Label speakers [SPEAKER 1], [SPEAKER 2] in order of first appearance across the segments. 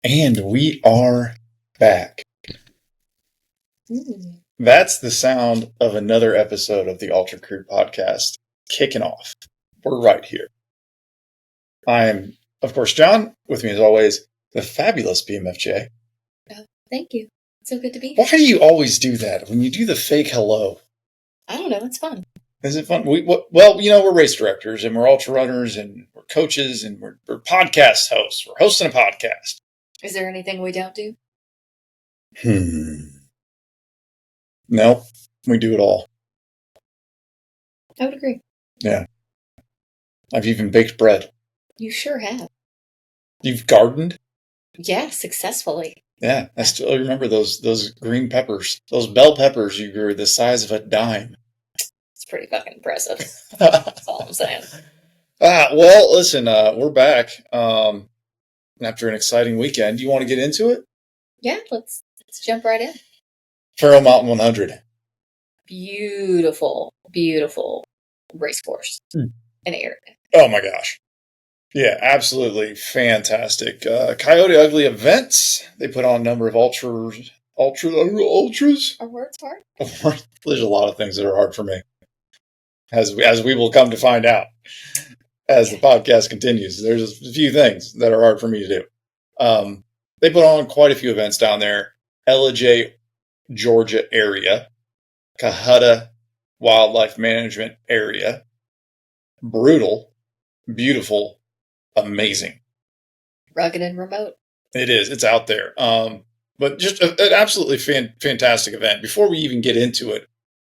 [SPEAKER 1] And we are back.
[SPEAKER 2] Ooh.
[SPEAKER 1] That's the sound of another episode of the Ultra Crude podcast kicking off. We're right here. I am, of course, John. With me, as always, the fabulous BMFJ.
[SPEAKER 2] Thank you. It's so good to be here.
[SPEAKER 1] Why do you always do that when you do the fake hello?
[SPEAKER 2] I don't know. It's fun.
[SPEAKER 1] Is it fun? We're race directors and we're ultra runners and we're coaches and we're podcast hosts. We're hosting a podcast.
[SPEAKER 2] Is there anything we don't do?
[SPEAKER 1] No, we do it all.
[SPEAKER 2] I would agree.
[SPEAKER 1] Yeah. I've even baked bread.
[SPEAKER 2] You sure have.
[SPEAKER 1] You've gardened?
[SPEAKER 2] Yeah, successfully.
[SPEAKER 1] Yeah, I still remember those green peppers. Those bell peppers you grew the size of a dime.
[SPEAKER 2] It's pretty fucking impressive. That's all I'm saying.
[SPEAKER 1] Well, listen, we're back after an exciting weekend. Do you want to get into it?
[SPEAKER 2] Yeah, let's jump right in.
[SPEAKER 1] Farrell Mountain 100.
[SPEAKER 2] Beautiful, beautiful race course and area.
[SPEAKER 1] Oh my gosh. Yeah, absolutely fantastic. Coyote Ugly events. They put on a number of ultras.
[SPEAKER 2] Are words hard?
[SPEAKER 1] There's a lot of things that are hard for me, as we will come to find out as the podcast continues. There's a few things that are hard for me to do. They put on quite a few events down there. Ellijay, Georgia area, Cohutta Wildlife Management Area. Brutal, beautiful, amazing.
[SPEAKER 2] Rugged and remote.
[SPEAKER 1] It is. It's out there. But just an absolutely fantastic event. Before we even get into it,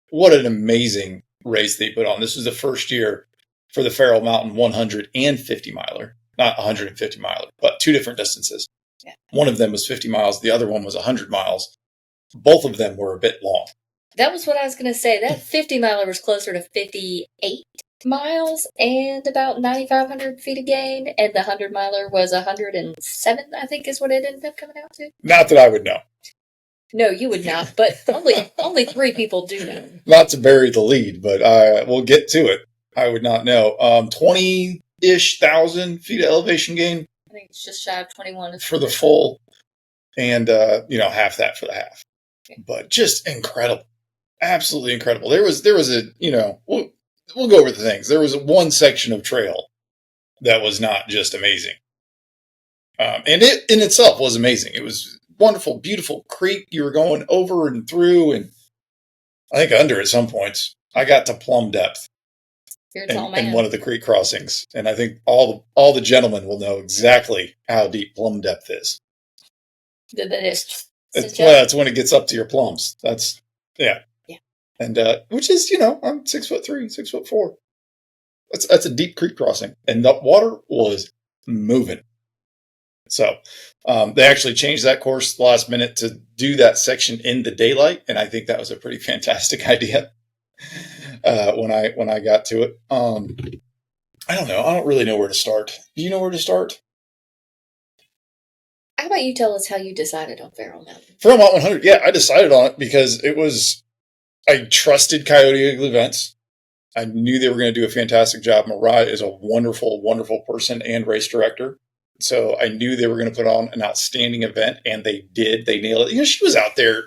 [SPEAKER 1] what an amazing race they put on. This was the first year for the Farrell Mountain 150 miler. Not 150 miler, but two different distances.
[SPEAKER 2] Yeah.
[SPEAKER 1] One of them was 50 miles. The other one was 100 miles. Both of them were a bit long.
[SPEAKER 2] That was what I was going to say. That 50 miler was closer to 58 miles and about 9,500 feet of gain. And the 100 miler was 107, I think is what it ended up coming out to.
[SPEAKER 1] Not that I would know.
[SPEAKER 2] No, you would not, but only 3 people do know.
[SPEAKER 1] Not to bury the lead, but we'll get to it. I would not know. 20-ish thousand feet of elevation gain.
[SPEAKER 2] I think it's just shy of 21.
[SPEAKER 1] For the full, and half that for the half. Okay. But just incredible. Absolutely incredible. There was a, we'll go over the things. There was one section of trail that was not just amazing. And it in itself was amazing. It was wonderful, beautiful creek you were going over and through, and I think under at some points. I got to plumb depth in one of the creek crossings, and I think all the gentlemen will know exactly how deep plumb depth is. That's when it gets up to your plums. That's yeah. And which is, I'm 6'3", 6'4". That's a deep creek crossing, and the water was moving. So they actually changed that course the last minute to do that section in the daylight, and I think that was a pretty fantastic idea. When I got to it, I don't know. I don't really know where to start. Do you know where to start?
[SPEAKER 2] How about you tell us how you decided on Farrell Mountain?
[SPEAKER 1] Farrell Mountain 100. Yeah, I decided on it because I trusted Coyote Ugly Events. I knew they were going to do a fantastic job. Mariah is a wonderful, wonderful person and race director. So I knew they were going to put on an outstanding event, and they did. They nailed it. She was out there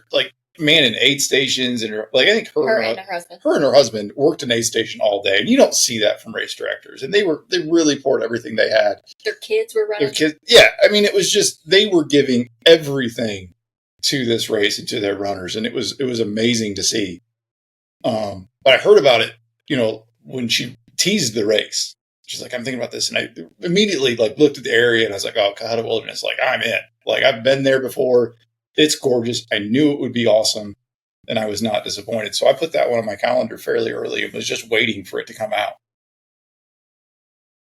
[SPEAKER 1] manning aid stations, and I think her and her husband worked an aid station all day, and you don't see that from race directors. And they really poured everything they had.
[SPEAKER 2] Their kids were running.
[SPEAKER 1] Yeah. I mean, it was just they were giving everything to this race and to their runners, and it was amazing to see. But I heard about it, when she teased the race. She's like, I'm thinking about this. And I immediately looked at the area, and I was like, oh, Cohutta Wilderness. I'm in. I've been there before. It's gorgeous. I knew it would be awesome, and I was not disappointed. So I put that one on my calendar fairly early and was just waiting for it to come out.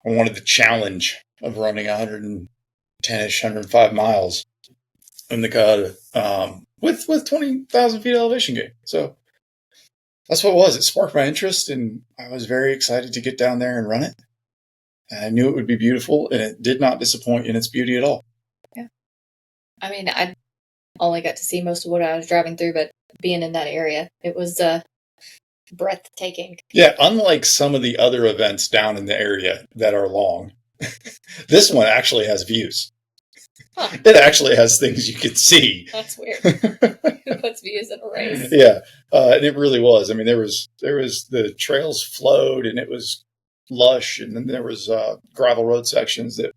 [SPEAKER 1] I wanted the challenge of running 110-ish, 105 miles in the Cohutta with 20,000 feet elevation gain. So that's what it was. It sparked my interest, and I was very excited to get down there and run it. And I knew it would be beautiful, and it did not disappoint in its beauty at all.
[SPEAKER 2] Yeah. I mean, I only got to see most of what I was driving through, but being in that area, it was breathtaking.
[SPEAKER 1] Yeah, unlike some of the other events down in the area that are long, this one actually has views.
[SPEAKER 2] Huh.
[SPEAKER 1] It actually has things you can see.
[SPEAKER 2] That's weird. Who puts views in a race?
[SPEAKER 1] Yeah, and it really was. I mean, there was the trails flowed, and it was lush, and then there was gravel road sections that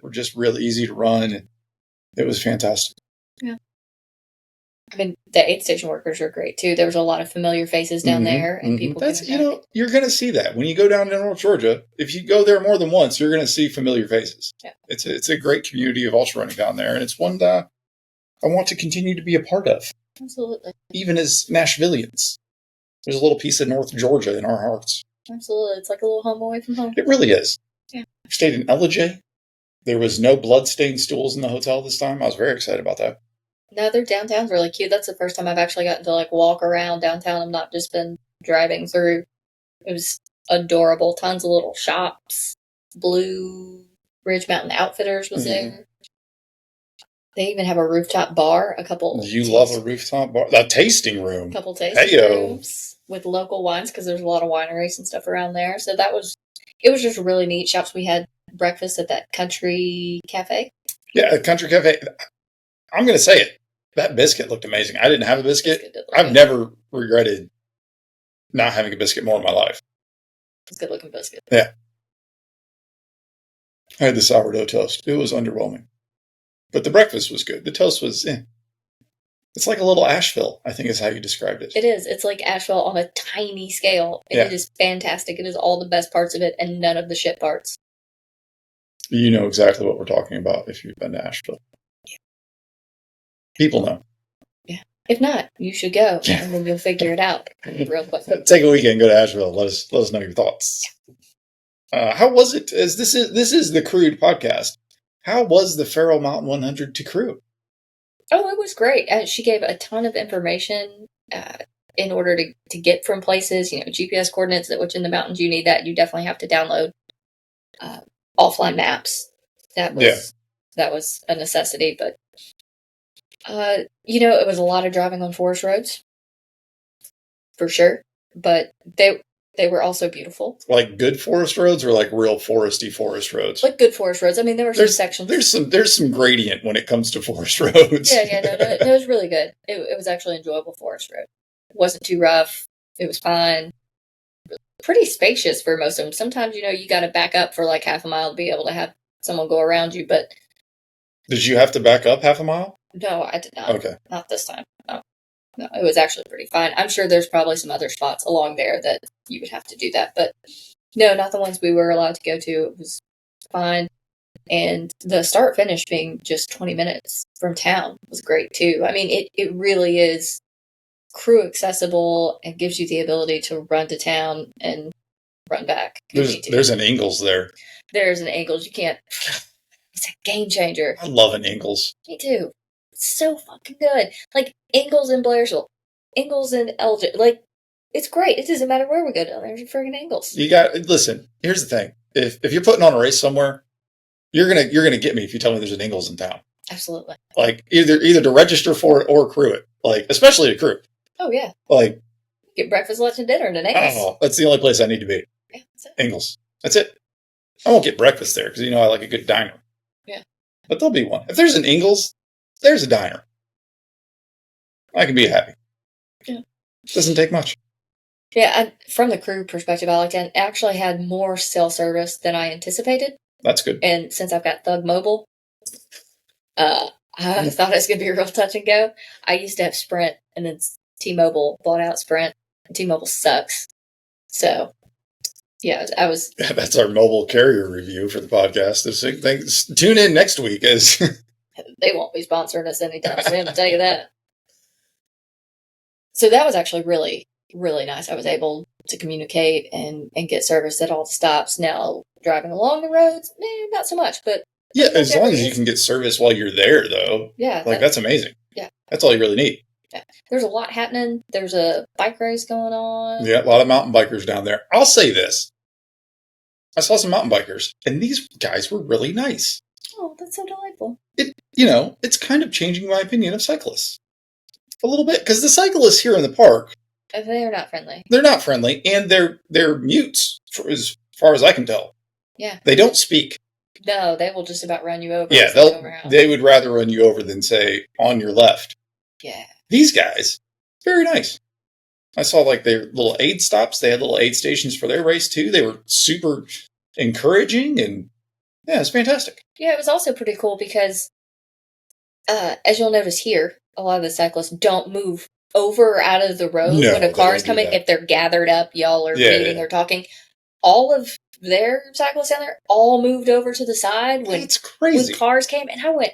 [SPEAKER 1] were just real easy to run, and it was fantastic.
[SPEAKER 2] Yeah. I mean, the aid station workers are great too. There was a lot of familiar faces down there, and people.
[SPEAKER 1] That's you're going to see that when you go down to North Georgia. If you go there more than once, you're going to see familiar faces.
[SPEAKER 2] Yeah.
[SPEAKER 1] It's a great community of ultra running down there, and it's one that I want to continue to be a part of.
[SPEAKER 2] Absolutely.
[SPEAKER 1] Even as Nashvillians, there's a little piece of North Georgia in our hearts.
[SPEAKER 2] Absolutely, it's like a little home away from home.
[SPEAKER 1] It really is.
[SPEAKER 2] Yeah.
[SPEAKER 1] We stayed in Ellijay. There was no blood-stained stools in the hotel this time. I was very excited about that.
[SPEAKER 2] No, their downtown's really cute. That's the first time I've actually gotten to like walk around downtown. I've not just been driving through. It was adorable. Tons of little shops. Blue Ridge Mountain Outfitters was there. They even have a rooftop bar.
[SPEAKER 1] Love a rooftop bar? A tasting room.
[SPEAKER 2] A couple tasting rooms with local wines because there's a lot of wineries and stuff around there. So it was just really neat. Shops. We had breakfast at that country cafe.
[SPEAKER 1] Yeah, a country cafe. I'm going to say it. That biscuit looked amazing. I didn't have a biscuit. I've never regretted not having a biscuit more in my life.
[SPEAKER 2] It's a good looking biscuit.
[SPEAKER 1] Yeah. I had the sourdough toast. It was underwhelming. But the breakfast was good. The toast was, It's like a little Asheville, I think is how you described it.
[SPEAKER 2] It is. It's like Asheville on a tiny scale. And It is fantastic. It is all the best parts of it and none of the shit parts.
[SPEAKER 1] You know exactly what we're talking about if you've been to Asheville. Yeah. People know.
[SPEAKER 2] Yeah. If not, you should go, and then you'll figure it out real quick.
[SPEAKER 1] Take a weekend, go to Asheville. Let us know your thoughts. How was it? As this is the Crude podcast. How was the Farrell Mountain 100 to Crew?
[SPEAKER 2] Oh, it was great. She gave a ton of information in order to get from places. GPS coordinates, which in the mountains you need that. You definitely have to download offline maps. That was a necessity, but it was a lot of driving on forest roads, for sure. But they were also beautiful. Like
[SPEAKER 1] good forest roads or like real foresty forest roads?
[SPEAKER 2] Like good forest roads. I mean, there were some sections.
[SPEAKER 1] There's some gradient when it comes to forest roads.
[SPEAKER 2] No, it was really good. It was actually enjoyable forest road. It wasn't too rough. It was fine. Pretty spacious for most of them. Sometimes, you got to back up for like half a mile to be able to have someone go around you, but...
[SPEAKER 1] Did you have to back up half a mile?
[SPEAKER 2] No, I did not.
[SPEAKER 1] Okay.
[SPEAKER 2] Not this time. No, it was actually pretty fine. I'm sure there's probably some other spots along there that you would have to do that, but no, not the ones we were allowed to go to. It was fine. And the start finish being just 20 minutes from town was great too. I mean, it really is crew accessible and gives you the ability to run to town and run back.
[SPEAKER 1] There's an Ingalls there.
[SPEAKER 2] There's an Ingalls. You can't. It's a game changer.
[SPEAKER 1] I love an Ingalls.
[SPEAKER 2] Me too. It's so fucking good. Like Ingalls in Blairsville, Ingalls in Elgin. Like it's great. It doesn't matter where we go down there. There's friggin' Ingalls.
[SPEAKER 1] Listen. Here's the thing. If you're putting on a race somewhere, you're gonna get me if you tell me there's an Ingalls in town.
[SPEAKER 2] Absolutely.
[SPEAKER 1] Like either to register for it or crew it. Like especially to crew.
[SPEAKER 2] Oh yeah.
[SPEAKER 1] Like
[SPEAKER 2] get breakfast, lunch, and dinner in an Ingalls.
[SPEAKER 1] Oh, that's the only place I need to be.
[SPEAKER 2] Yeah, that's it.
[SPEAKER 1] Ingalls. That's it. I won't get breakfast there because I like a good diner.
[SPEAKER 2] Yeah.
[SPEAKER 1] But there'll be one. If there's an Ingalls, there's a diner. I can be happy.
[SPEAKER 2] Yeah.
[SPEAKER 1] Doesn't take much.
[SPEAKER 2] Yeah, from the crew perspective, I liked it. It actually had more cell service than I anticipated.
[SPEAKER 1] That's good.
[SPEAKER 2] And since I've got Thug Mobile, I thought it was going to be a real touch and go. I used to have Sprint, and then T-Mobile bought out Sprint. And T-Mobile sucks. So, yeah, I was...
[SPEAKER 1] Yeah, that's our mobile carrier review for the podcast. Tune in next week as...
[SPEAKER 2] They won't be sponsoring us anytime soon, I'll tell you that. So that was actually really, really nice. I was able to communicate and get service at all the stops. Now, driving along the roads, not so much, but...
[SPEAKER 1] Yeah, as long as you can get service while you're there, though.
[SPEAKER 2] Yeah.
[SPEAKER 1] That's amazing.
[SPEAKER 2] Yeah.
[SPEAKER 1] That's all you really need.
[SPEAKER 2] Yeah. There's a lot happening. There's a bike race going on.
[SPEAKER 1] Yeah, a lot of mountain bikers down there. I'll say this. I saw some mountain bikers, and these guys were really nice.
[SPEAKER 2] Oh, that's so delightful.
[SPEAKER 1] It's kind of changing my opinion of cyclists. A little bit, because the cyclists here in the park...
[SPEAKER 2] They're not friendly.
[SPEAKER 1] They're not friendly, and they're mutes, as far as I can tell.
[SPEAKER 2] Yeah.
[SPEAKER 1] They don't speak.
[SPEAKER 2] No, they will just about run you over.
[SPEAKER 1] Yeah, they would rather run you over than say on your left.
[SPEAKER 2] Yeah.
[SPEAKER 1] These guys, very nice. I saw like their little aid stops. They had little aid stations for their race too. They were super encouraging, and yeah, it's fantastic.
[SPEAKER 2] Yeah, it was also pretty cool because, as you'll notice here, a lot of the cyclists don't move over or out of the road when a car is coming. If they're gathered up, y'all are meeting or talking. All of their cyclists down there all moved over to the side when cars came, and I went,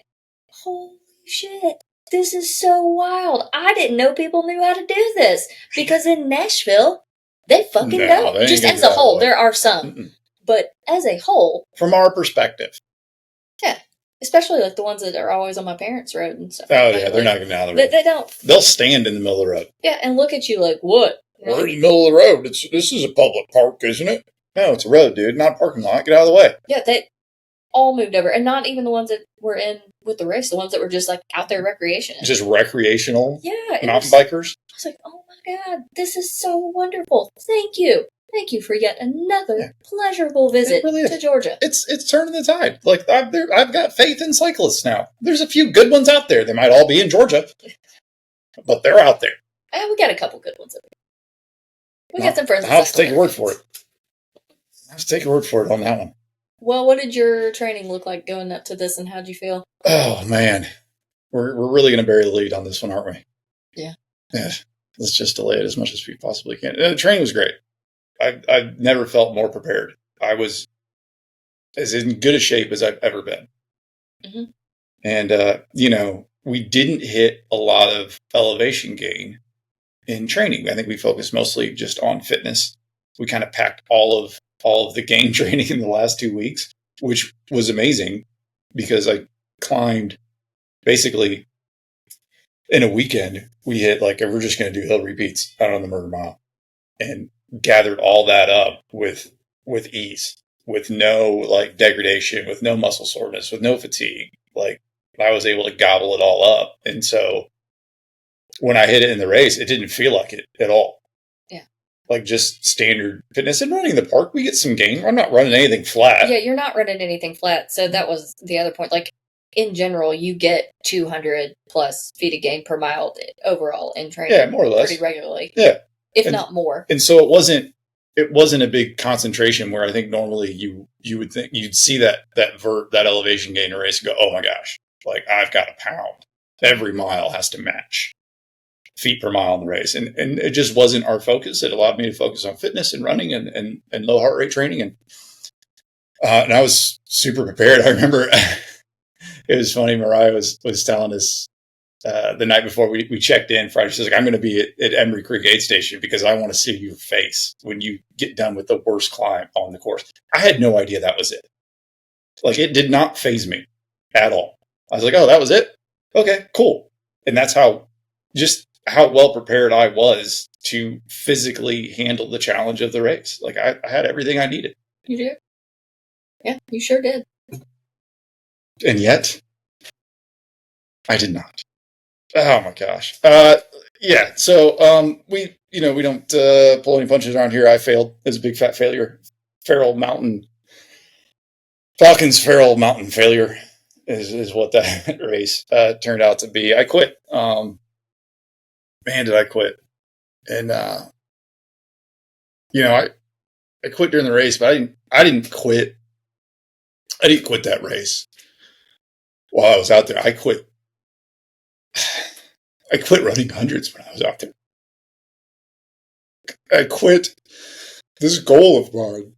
[SPEAKER 2] holy shit, this is so wild. I didn't know people knew how to do this, because in Nashville, they fucking don't. Just as a whole, there are some, but as a whole.
[SPEAKER 1] From our perspective.
[SPEAKER 2] Yeah. Especially like the ones that are always on my parents' road and stuff.
[SPEAKER 1] Oh, yeah, they're not getting out of the road.
[SPEAKER 2] They don't.
[SPEAKER 1] They'll stand in the middle of the road.
[SPEAKER 2] Yeah, and look at you like, what?
[SPEAKER 1] We're in the middle of the road. This is a public park, isn't it? No, it's a road, dude, not a parking lot. Get out of the way.
[SPEAKER 2] Yeah, they all moved over. And not even the ones that were in with the race, the ones that were just like out there recreation.
[SPEAKER 1] Just recreational mountain bikers.
[SPEAKER 2] I was like, oh my God, this is so wonderful. Thank you. Thank you for yet another pleasurable visit to Georgia.
[SPEAKER 1] It's turning the tide. Like I've got faith in cyclists now. There's a few good ones out there. They might all be in Georgia, but they're out there.
[SPEAKER 2] We got a couple good ones. We got some friends.
[SPEAKER 1] I'll have to take your word for it. I'll have to take your word for it on that one.
[SPEAKER 2] Well, what did your training look like going up to this, and how'd you feel?
[SPEAKER 1] Oh man, we're really going to bury the lead on this one, aren't we?
[SPEAKER 2] Yeah.
[SPEAKER 1] Yeah. Let's just delay it as much as we possibly can. The training was great. I've never felt more prepared. I was as in good a shape as I've ever been.
[SPEAKER 2] Mm-hmm.
[SPEAKER 1] And, we didn't hit a lot of elevation gain in training. I think we focused mostly just on fitness. We kind of packed all of the gain training in the last 2 weeks, which was amazing because I climbed basically in a weekend. We hit we're just going to do hill repeats out on the Murder Mile and gathered all that up with ease, with no degradation, with no muscle soreness, with no fatigue. I was able to gobble it all up. And so when I hit it in the race, it didn't feel like it at all.
[SPEAKER 2] Yeah.
[SPEAKER 1] Just standard fitness. And running in the park, we get some gain. I'm not running anything flat.
[SPEAKER 2] Yeah, you're not running anything flat. So that was the other point. In general, you get 200 plus feet of gain per mile overall in training.
[SPEAKER 1] Yeah, more or less.
[SPEAKER 2] Pretty regularly.
[SPEAKER 1] Yeah.
[SPEAKER 2] If not more.
[SPEAKER 1] And so it wasn't a big concentration where I think normally you would think you'd see that elevation gain in a race and go, oh my gosh, I've got a pound. Every mile has to match feet per mile in the race. And it just wasn't our focus. It allowed me to focus on fitness and running and low heart rate training. And I was super prepared. I remember it was funny. Mariah was telling us the night before we checked in Friday. She's like, I'm going to be at Emery Creek Aid Station because I want to see your face when you get done with the worst climb on the course. I had no idea that was it. It did not faze me at all. I was like, oh, that was it? Okay, cool. And that's how well prepared I was to physically handle the challenge of the race. I had everything I needed.
[SPEAKER 2] You did? Yeah, you sure did.
[SPEAKER 1] And yet, I did not. Oh my gosh. Yeah. So, we don't pull any punches around here. I failed as a big fat failure. Falcons feral mountain failure is what that race turned out to be. I quit. Man, did I quit. And, I quit during the race, but I didn't quit. I didn't quit that race while I was out there. I quit running hundreds when I was out there. I quit this goal of mine,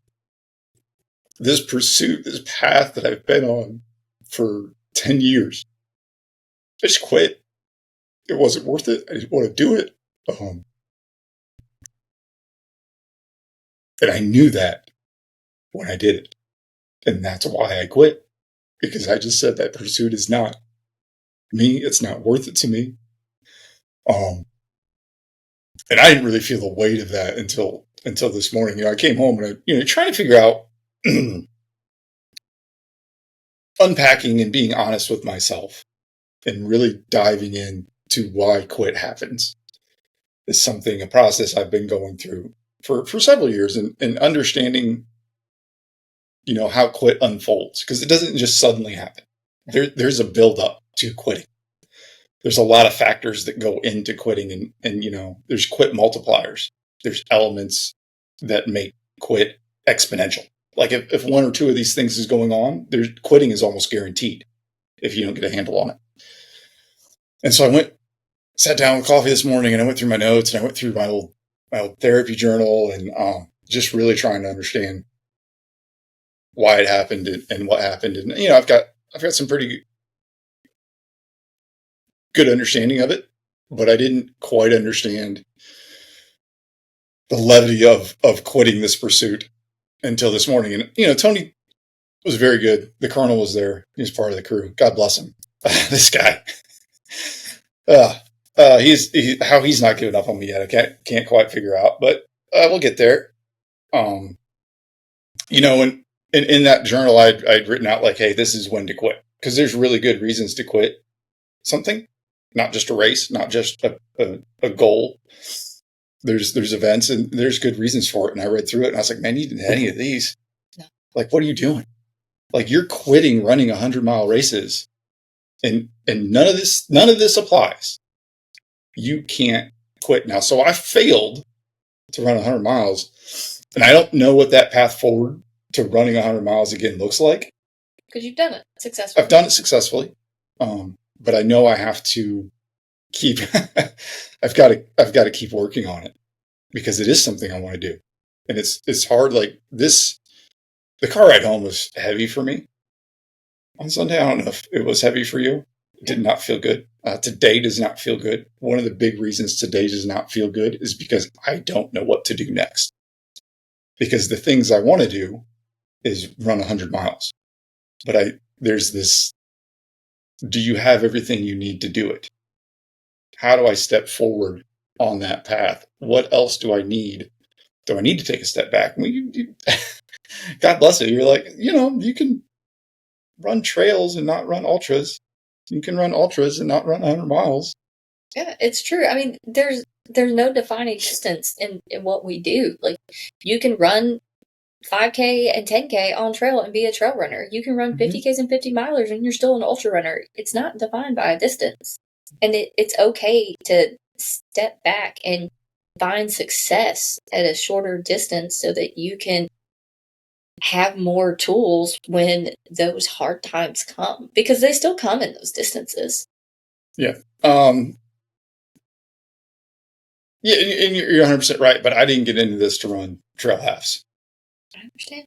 [SPEAKER 1] this pursuit, this path that I've been on for 10 years. I just quit. It wasn't worth it. I didn't want to do it. And I knew that when I did it. And that's why I quit. Because I just said that pursuit is not me. It's not worth it to me. And I didn't really feel the weight of that until this morning. I came home and I, trying to figure out unpacking and being honest with myself and really diving into why quit happens is a process I've been going through for several years and understanding how quit unfolds, because it doesn't just suddenly happen. There's a buildup to quitting. There's a lot of factors that go into quitting, and there's quit multipliers. There's elements that make quit exponential. Like if one or two of these things is going on, quitting is almost guaranteed if you don't get a handle on it. And so sat down with coffee this morning, and I went through my notes, and I went through my old therapy journal, and just really trying to understand why it happened and what happened. And I've got some pretty good understanding of it, but I didn't quite understand the levity of quitting this pursuit until this morning. And Tony was very good. The Colonel was there. He was part of the crew. God bless him. This guy. How he's not giving up on me yet. I can't quite figure out, but we'll get there. And in that journal, I'd written out like, hey, this is when to quit, because there's really good reasons to quit something, not just a race, not just a goal. There's events and there's good reasons for it. And I read through it and I was like, man, you didn't have any of these. No. Like, what are you doing? Like, you're quitting running 100-mile races, and none of this applies. You can't quit now. So I failed to run 100 miles, and I don't know what that path forward to running 100 miles again looks like.
[SPEAKER 2] Because you've done it successfully.
[SPEAKER 1] I've done it successfully, but I know I have to keep. I've got to keep working on it, because it is something I want to do, and it's hard. Like this, the car ride home was heavy for me on Sunday. I don't know if it was heavy for you. It did not feel good. Today does not feel good. One of the big reasons today does not feel good is because I don't know what to do next. Because the things I want to do is run 100 miles. But there's this, do you have everything you need to do it? How do I step forward on that path? What else do I need? Do I need to take a step back? God bless it. You're like, you can run trails and not run ultras. You can run ultras and not run 100 miles.
[SPEAKER 2] Yeah, it's true. I mean, there's no defining distance in what we do. Like, you can run 5K and 10K on trail and be a trail runner. You can run 50Ks and 50 milers and you're still an ultra runner. It's not defined by a distance. And it's okay to step back and find success at a shorter distance so that you can have more tools when those hard times come, because they still come in those distances.
[SPEAKER 1] Yeah. Yeah, and you're 100% right, but I didn't get into this to run trail halves.
[SPEAKER 2] I understand.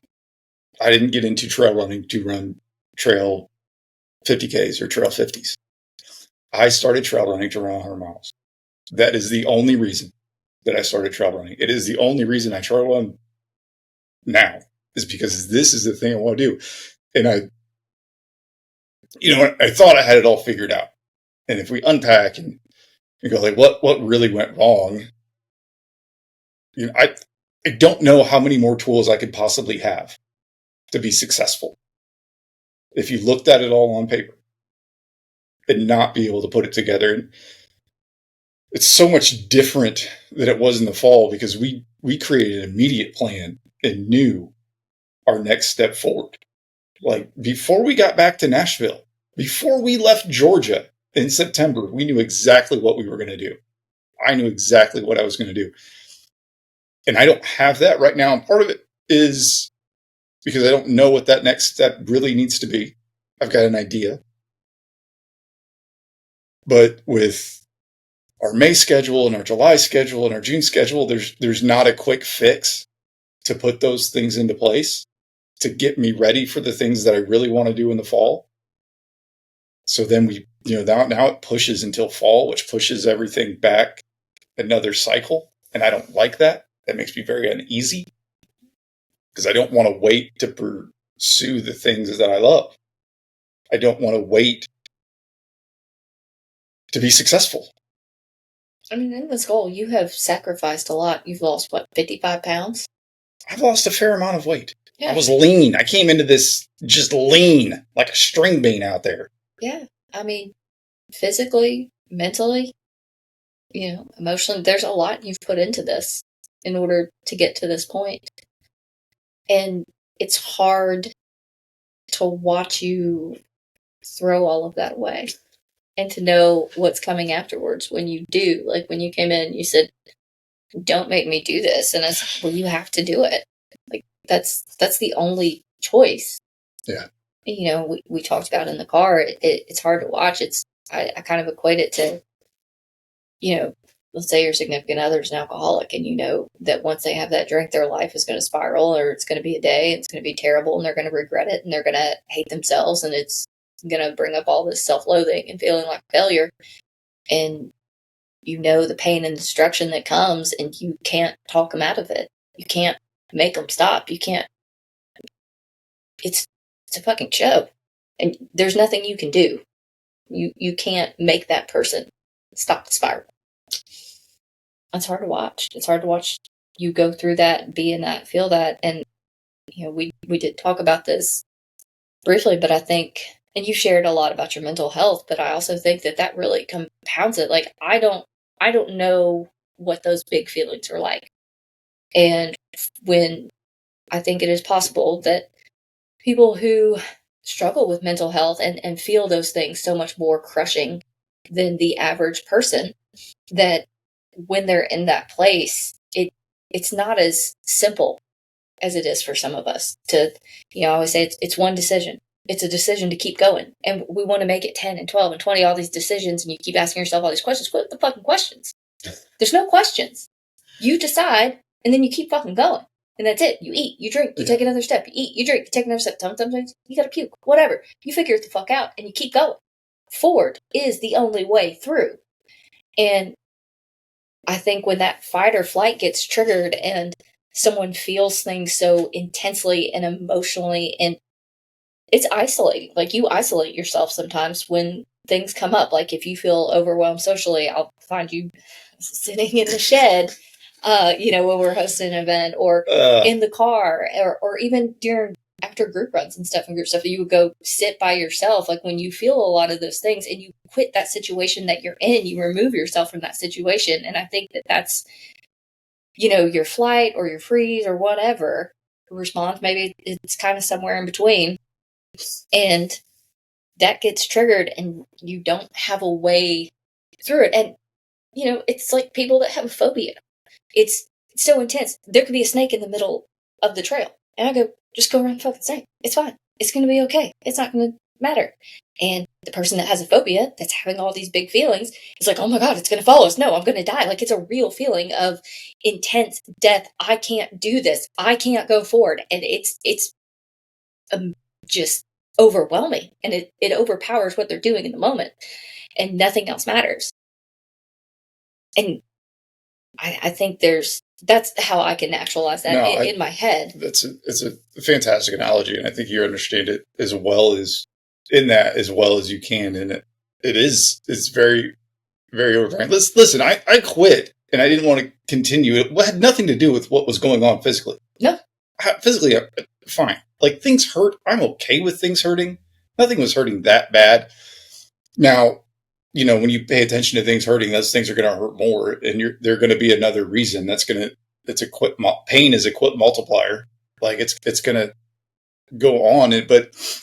[SPEAKER 1] I didn't get into trail running to run trail 50Ks or trail 50s. I started trail running to run 100 miles. That is the only reason that I started trail running. It is the only reason I trail run now, is because this is the thing I want to do. And I thought I had it all figured out. And if we unpack and go like, what really went wrong? I don't know how many more tools I could possibly have to be successful if you looked at it all on paper and not be able to put it together. And it's so much different than it was in the fall, because we created an immediate plan and knew our next step forward. Like, before we got back to Nashville, before we left Georgia in September, we knew exactly what we were going to do. I knew exactly what I was going to do. And I don't have that right now. And part of it is because I don't know what that next step really needs to be. I've got an idea. But with our May schedule and our July schedule and our June schedule, there's not a quick fix to put those things into place to get me ready for the things that I really want to do in the fall. So then now it pushes until fall, which pushes everything back another cycle. And I don't like that. That makes me very uneasy, because I don't want to wait to pursue the things that I love. I don't want to wait to be successful.
[SPEAKER 2] I mean, in this goal, you have sacrificed a lot. You've lost, 55 pounds?
[SPEAKER 1] I've lost a fair amount of weight. Yeah. I was lean. I came into this just lean, like a string bean out there.
[SPEAKER 2] Yeah. I mean, physically, mentally, emotionally, there's a lot you've put into this in order to get to this point. And it's hard to watch you throw all of that away and to know what's coming afterwards when you do. Like when you came in, you said, "Don't make me do this," and I said, "Well, you have to do it. Like that's the only choice."
[SPEAKER 1] Yeah.
[SPEAKER 2] You know, we talked about in the car. It's hard to watch. I kind of equate it to, you know, let's say your significant other's an alcoholic, and you know that once they have that drink, their life is going to spiral, or it's going to be a day, and it's going to be terrible, and they're going to regret it, and they're going to hate themselves, and it's going to bring up all this self-loathing and feeling like failure. And you know the pain and destruction that comes, and you can't talk them out of it. You can't make them stop. You can't. It's a fucking show, and there's nothing you can do. You can't make that person stop the spiral. It's hard to watch. It's hard to watch you go through that, be in that, feel that, and you know we did talk about this briefly, but I think, and you shared a lot about your mental health, but I also think that that really compounds it. Like I don't know what those big feelings are like, and when I think it is possible that people who struggle with mental health and feel those things so much more crushing than the average person, that when they're in that place, it's not as simple as it is for some of us to, you know, I always say it's one decision. It's a decision to keep going. And we want to make it 10 and 12 and 20, all these decisions, and you keep asking yourself all these questions. What are the fucking questions? There's no questions. You decide, and then you keep fucking going. And that's it. You eat, you drink, you take another step. You eat, you drink, you take another step. Sometimes you gotta puke, whatever. You figure it the fuck out, and you keep going. Forward is the only way through. And I think when that fight or flight gets triggered and someone feels things so intensely and emotionally, and it's isolating. Like you isolate yourself sometimes when things come up. Like if you feel overwhelmed socially, I'll find you sitting in the shed, you know, when we're hosting an event, or in the car, or even during after group runs and stuff and group stuff, you would go sit by yourself. Like when you feel a lot of those things and you quit that situation that you're in, you remove yourself from that situation. And I think that that's, you know, your flight or your freeze or whatever response. Maybe it's kind of somewhere in between. And that gets triggered and you don't have a way through it. And, you know, it's like people that have a phobia. It's so intense. There could be a snake in the middle of the trail. And I go, just go around the fucking snake. It's fine. It's going to be okay. It's not going to matter. And the person that has a phobia that's having all these big feelings is like, oh my God, it's going to follow us. No, I'm going to die. Like it's a real feeling of intense death. I can't do this. I can't go forward. And it's just overwhelming, and it overpowers what they're doing in the moment, and nothing else matters. And I think that's how I can actualize that in my head.
[SPEAKER 1] It's a fantastic analogy, and I think you understand it as well as you can. And it's very, very overbearing. Listen, I quit and I didn't want to continue. It had nothing to do with what was going on physically.
[SPEAKER 2] No.
[SPEAKER 1] Physically, fine. Like things hurt. I'm okay with things hurting. Nothing was hurting that bad. Now, you know, when you pay attention to things hurting, those things are going to hurt more, and they're going to be another reason pain is a quit multiplier. Like it's going to go on. But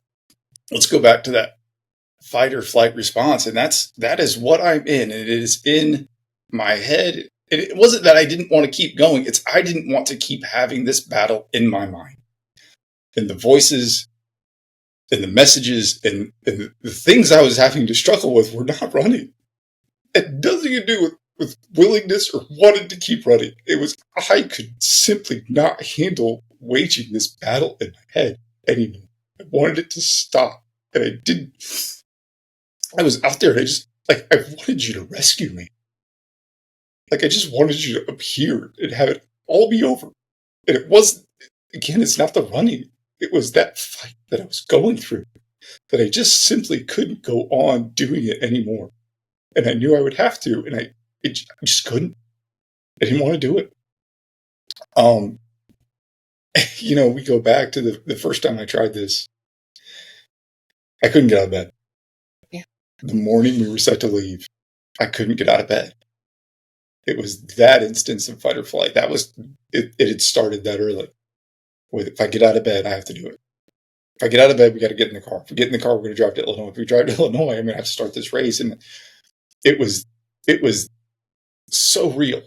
[SPEAKER 1] let's go back to that fight or flight response, and that is what I'm in. And it is in my head. And it wasn't that I didn't want to keep going. It's I didn't want to keep having this battle in my mind, and the voices and the messages and the things I was having to struggle with were not running. It had nothing to do with willingness or wanting to keep running. It was I could simply not handle waging this battle in my head anymore. I wanted it to stop, and I didn't. I was out there, and I wanted you to rescue me. Like I just wanted you to appear and have it all be over. And it wasn't. Again, it's not the running. It was that fight that I was going through, that I just simply couldn't go on doing it anymore. And I knew I would have to, and I just couldn't. I didn't want to do it. You know, we go back to the first time I tried this. I couldn't get out of bed.
[SPEAKER 2] Yeah.
[SPEAKER 1] The morning we were set to leave, I couldn't get out of bed. It was that instance of fight or flight. It had started that early. If I get out of bed, I have to do it. If I get out of bed, we got to get in the car. If we get in the car, we're going to drive to Illinois. If we drive to Illinois, I'm going to have to start this race. And it was so real.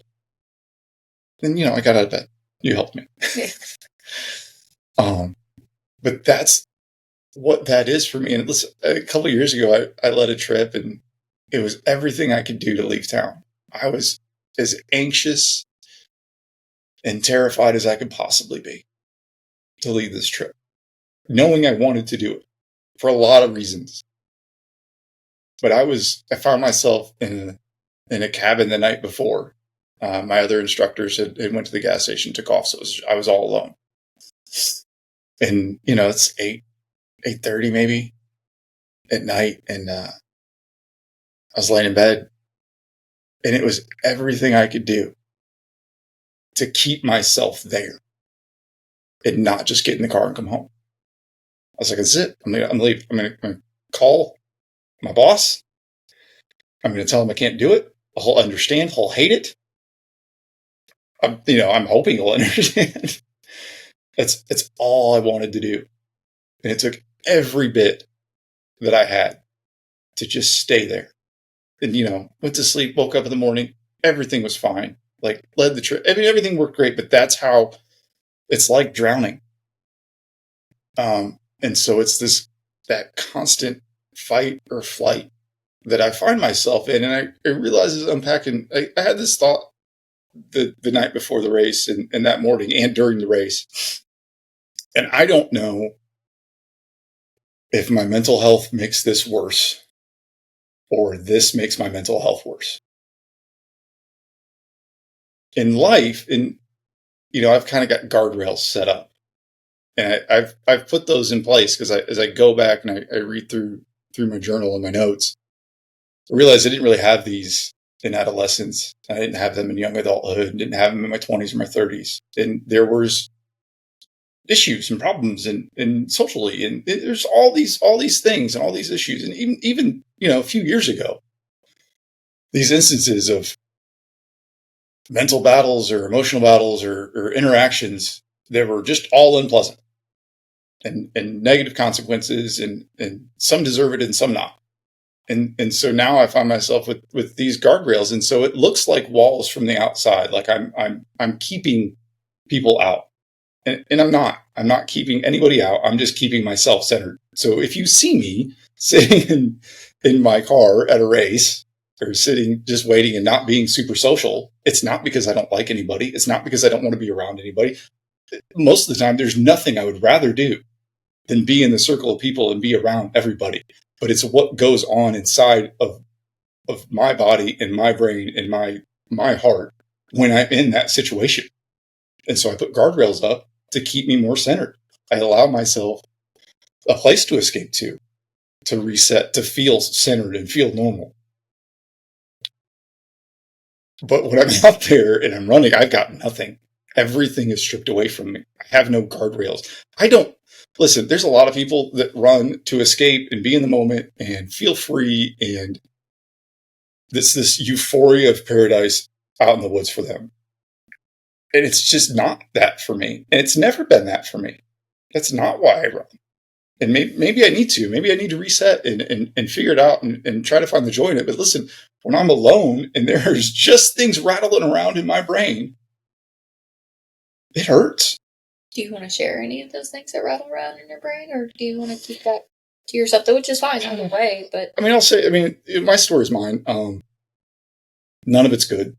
[SPEAKER 1] And, I got out of bed. You helped me. But that's what that is for me. And listen, a couple of years ago, I led a trip, and it was everything I could do to leave town. I was as anxious and terrified as I could possibly be to leave this trip, knowing I wanted to do it for a lot of reasons. But I found myself in a cabin the night before. My other instructors had went to the gas station, took off, so I was all alone. And it's 8:30 maybe at night, and I was laying in bed, and it was everything I could do to keep myself there and not just get in the car and come home. I was like, that's it. I'm gonna leave. I'm gonna call my boss. I'm gonna tell him I can't do it. He'll understand. He'll hate it. I'm hoping he'll understand. That's all I wanted to do. And it took every bit that I had to just stay there. And, went to sleep, woke up in the morning, everything was fine. Like, led the trip. I mean, everything worked great, but that's how it's like drowning. And so it's that constant fight or flight that I find myself in. And I realized as unpacking, I had this thought the night before the race and that morning and during the race. And I don't know if my mental health makes this worse or this makes my mental health worse. In life, I've kind of got guardrails set up. And I've put those in place because as I go back and I read through my journal and my notes, I realized I didn't really have these in adolescence. I didn't have them in young adulthood. Didn't have them in my 20s or my 30s. And there was issues and problems and socially, and there's all these things and all these issues. And even a few years ago, these instances of mental battles or emotional battles or interactions that were just all unpleasant and negative consequences, and some deserve it and some not. And so now I find myself with these guardrails. And so it looks like walls from the outside. Like I'm keeping people out, and I'm not keeping anybody out. I'm just keeping myself centered. So if you see me sitting in my car at a race or sitting just waiting and not being super social, it's not because I don't like anybody. It's not because I don't want to be around anybody. Most of the time, there's nothing I would rather do than be in the circle of people and be around everybody. But it's what goes on inside of my body and my brain and my heart when I'm in that situation. And so I put guardrails up to keep me more centered. I allow myself a place to escape to reset, to feel centered and feel normal. But when I'm out there and I'm running, I've got nothing. Everything is stripped away from me. I have no guardrails. Listen, there's a lot of people that run to escape and be in the moment and feel free, and this euphoria of paradise out in the woods for them. And it's just not that for me. And it's never been that for me. That's not why I run. And maybe I need to. Maybe I need to reset and figure it out and try to find the joy in it. But listen, when I'm alone and there's just things rattling around in my brain, it hurts.
[SPEAKER 2] Do you want to share any of those things that rattle around in your brain, or do you want to keep that to yourself? Which is fine either way, but...
[SPEAKER 1] I'll say, my story is mine. None of it's good.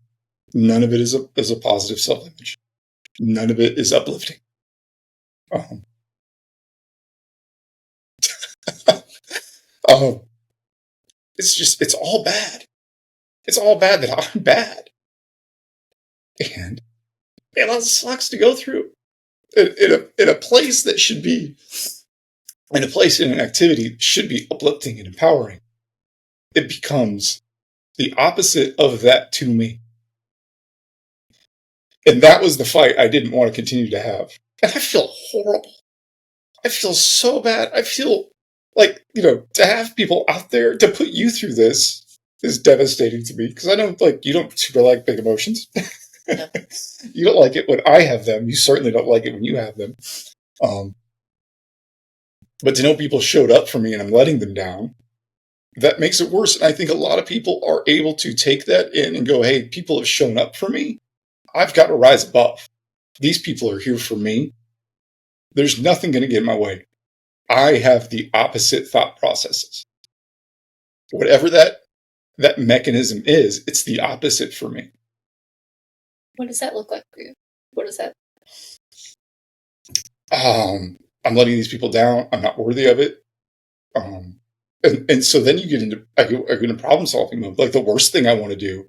[SPEAKER 1] None of it is a positive self-image. None of it is uplifting. It's all bad. It's all bad that I'm bad. And that sucks to go through. In a place that should be, in an activity that should be uplifting and empowering, it becomes the opposite of that to me. And that was the fight I didn't want to continue to have. And I feel horrible. I feel so bad. I feel like, to have people out there to put you through this is devastating to me, because I know, you don't super like big emotions. No. You don't like it when I have them. You certainly don't like it when you have them. But to know people showed up for me and I'm letting them down, that makes it worse. And I think a lot of people are able to take that in and go, hey, people have shown up for me. I've got to rise above. These people are here for me. There's nothing going to get in my way. I have the opposite thought processes. Whatever that mechanism is, it's the opposite for me.
[SPEAKER 2] What does that look like for you? What is that?
[SPEAKER 1] I'm letting these people down. I'm not worthy of it. And so then you get into problem solving mode. Like the worst thing I want to do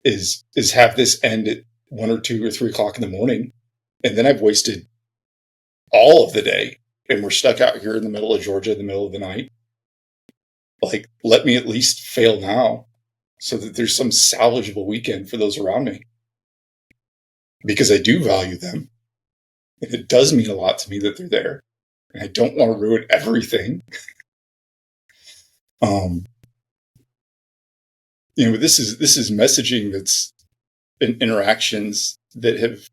[SPEAKER 1] is have this end at 1 or 2 or 3 o'clock in the morning, and then I've wasted all of the day, and we're stuck out here in the middle of Georgia in the middle of the night. Like, let me at least fail now, so that there's some salvageable weekend for those around me, because I do value them, and it does mean a lot to me that they're there, and I don't want to ruin everything. This is messaging that's in interactions that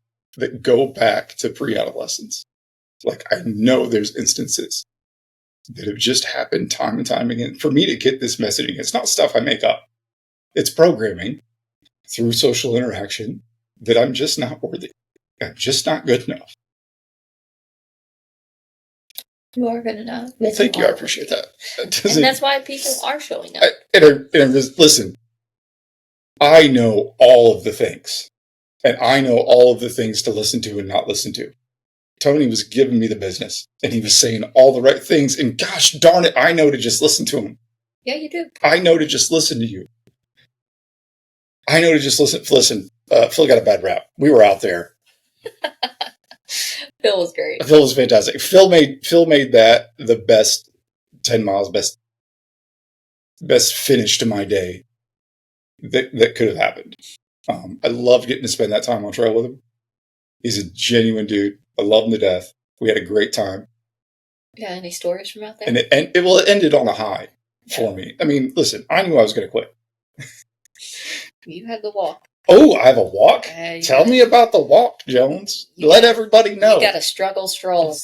[SPEAKER 1] go back to pre-adolescence. Like, I know there's instances that have just happened time and time again. For me to get this messaging, it's not stuff I make up. It's programming through social interaction that I'm just not worthy. I'm just not good enough.
[SPEAKER 2] You are good enough.
[SPEAKER 1] Well, thank you. I appreciate that.
[SPEAKER 2] And that's why people are showing up.
[SPEAKER 1] Listen, I know all of the things. And I know all of the things to listen to and not listen to. Tony was giving me the business. And he was saying all the right things. And gosh darn it, I know to just listen to him.
[SPEAKER 2] Yeah, you do.
[SPEAKER 1] I know to just listen to you. I know to just listen. Listen, Phil got a bad rap. We were out there.
[SPEAKER 2] Phil was great.
[SPEAKER 1] Phil was fantastic. Phil made that the best 10 miles, best finish to my day that could have happened. I loved getting to spend that time on trail with him. He's a genuine dude. I love him to death. We had a great time.
[SPEAKER 2] Yeah, any stories from out there?
[SPEAKER 1] And it ended on a high for me. I mean, listen, I knew I was going to quit.
[SPEAKER 2] You had the walk.
[SPEAKER 1] Oh, I have a walk? Tell me about the walk, Jones. Let everybody know.
[SPEAKER 2] You got a struggle stroll.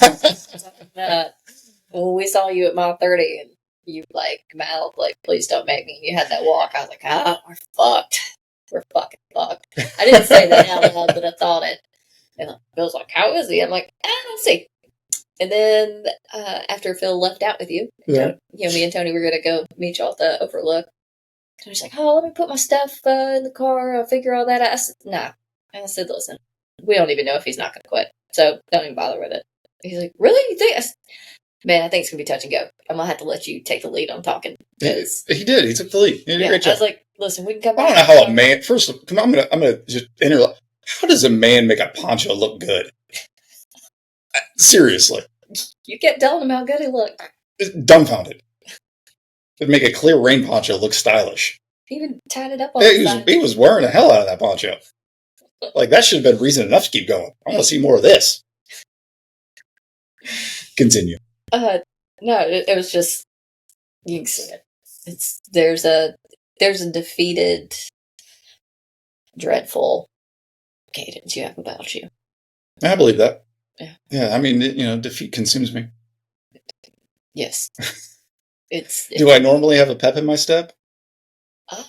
[SPEAKER 2] When we saw you at mile 30 and you mouthed please don't make me. And you had that walk. I was like, we're fucked. We're fucking fucked. I didn't say that out loud, but I thought it. And Bill's like, how is he? I'm like, let's see. And then after Phil left out with you, me and Tony were going to go meet y'all at the Overlook. And he's like, let me put my stuff in the car. I'll figure all that out. I said, nah. And I said, listen, we don't even know if he's not going to quit. So don't even bother with it. He's like, really? You think? Man, I think it's going to be touch and go. I'm going to have to let you take the lead on talking.
[SPEAKER 1] He did. He took the lead. He did a great job.
[SPEAKER 2] I was like, listen, we can come back.
[SPEAKER 1] I don't know how a man, first of all, I'm going to just interrupt. How does a man make a poncho look good? Seriously.
[SPEAKER 2] You kept telling him how good he looked.
[SPEAKER 1] Dumbfounded. It'd make a clear rain poncho look stylish.
[SPEAKER 2] He even tied it up on the side.
[SPEAKER 1] He was wearing the hell out of that poncho. Like, that should have been reason enough to keep going. I want to see more of this. Continue.
[SPEAKER 2] No, it was just, you can see it. There's a defeated, dreadful cadence you have about you.
[SPEAKER 1] I believe that.
[SPEAKER 2] Yeah.
[SPEAKER 1] Yeah, I mean, defeat consumes me.
[SPEAKER 2] Yes.
[SPEAKER 1] Do I normally have a pep in my step?
[SPEAKER 2] I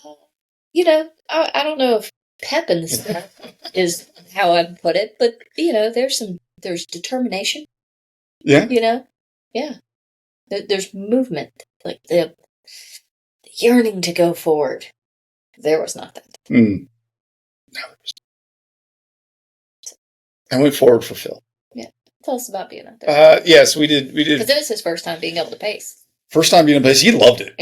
[SPEAKER 2] don't know if pep in the step is how I'd put it, but there's determination.
[SPEAKER 1] Yeah.
[SPEAKER 2] Yeah. There's movement, like the yearning to go forward. There was not that.
[SPEAKER 1] No. I went forward for Phil.
[SPEAKER 2] Yeah. Tell us about being out there.
[SPEAKER 1] Yes, we did.
[SPEAKER 2] Because it was his first time being able to pace.
[SPEAKER 1] First time being able to pace. He loved it.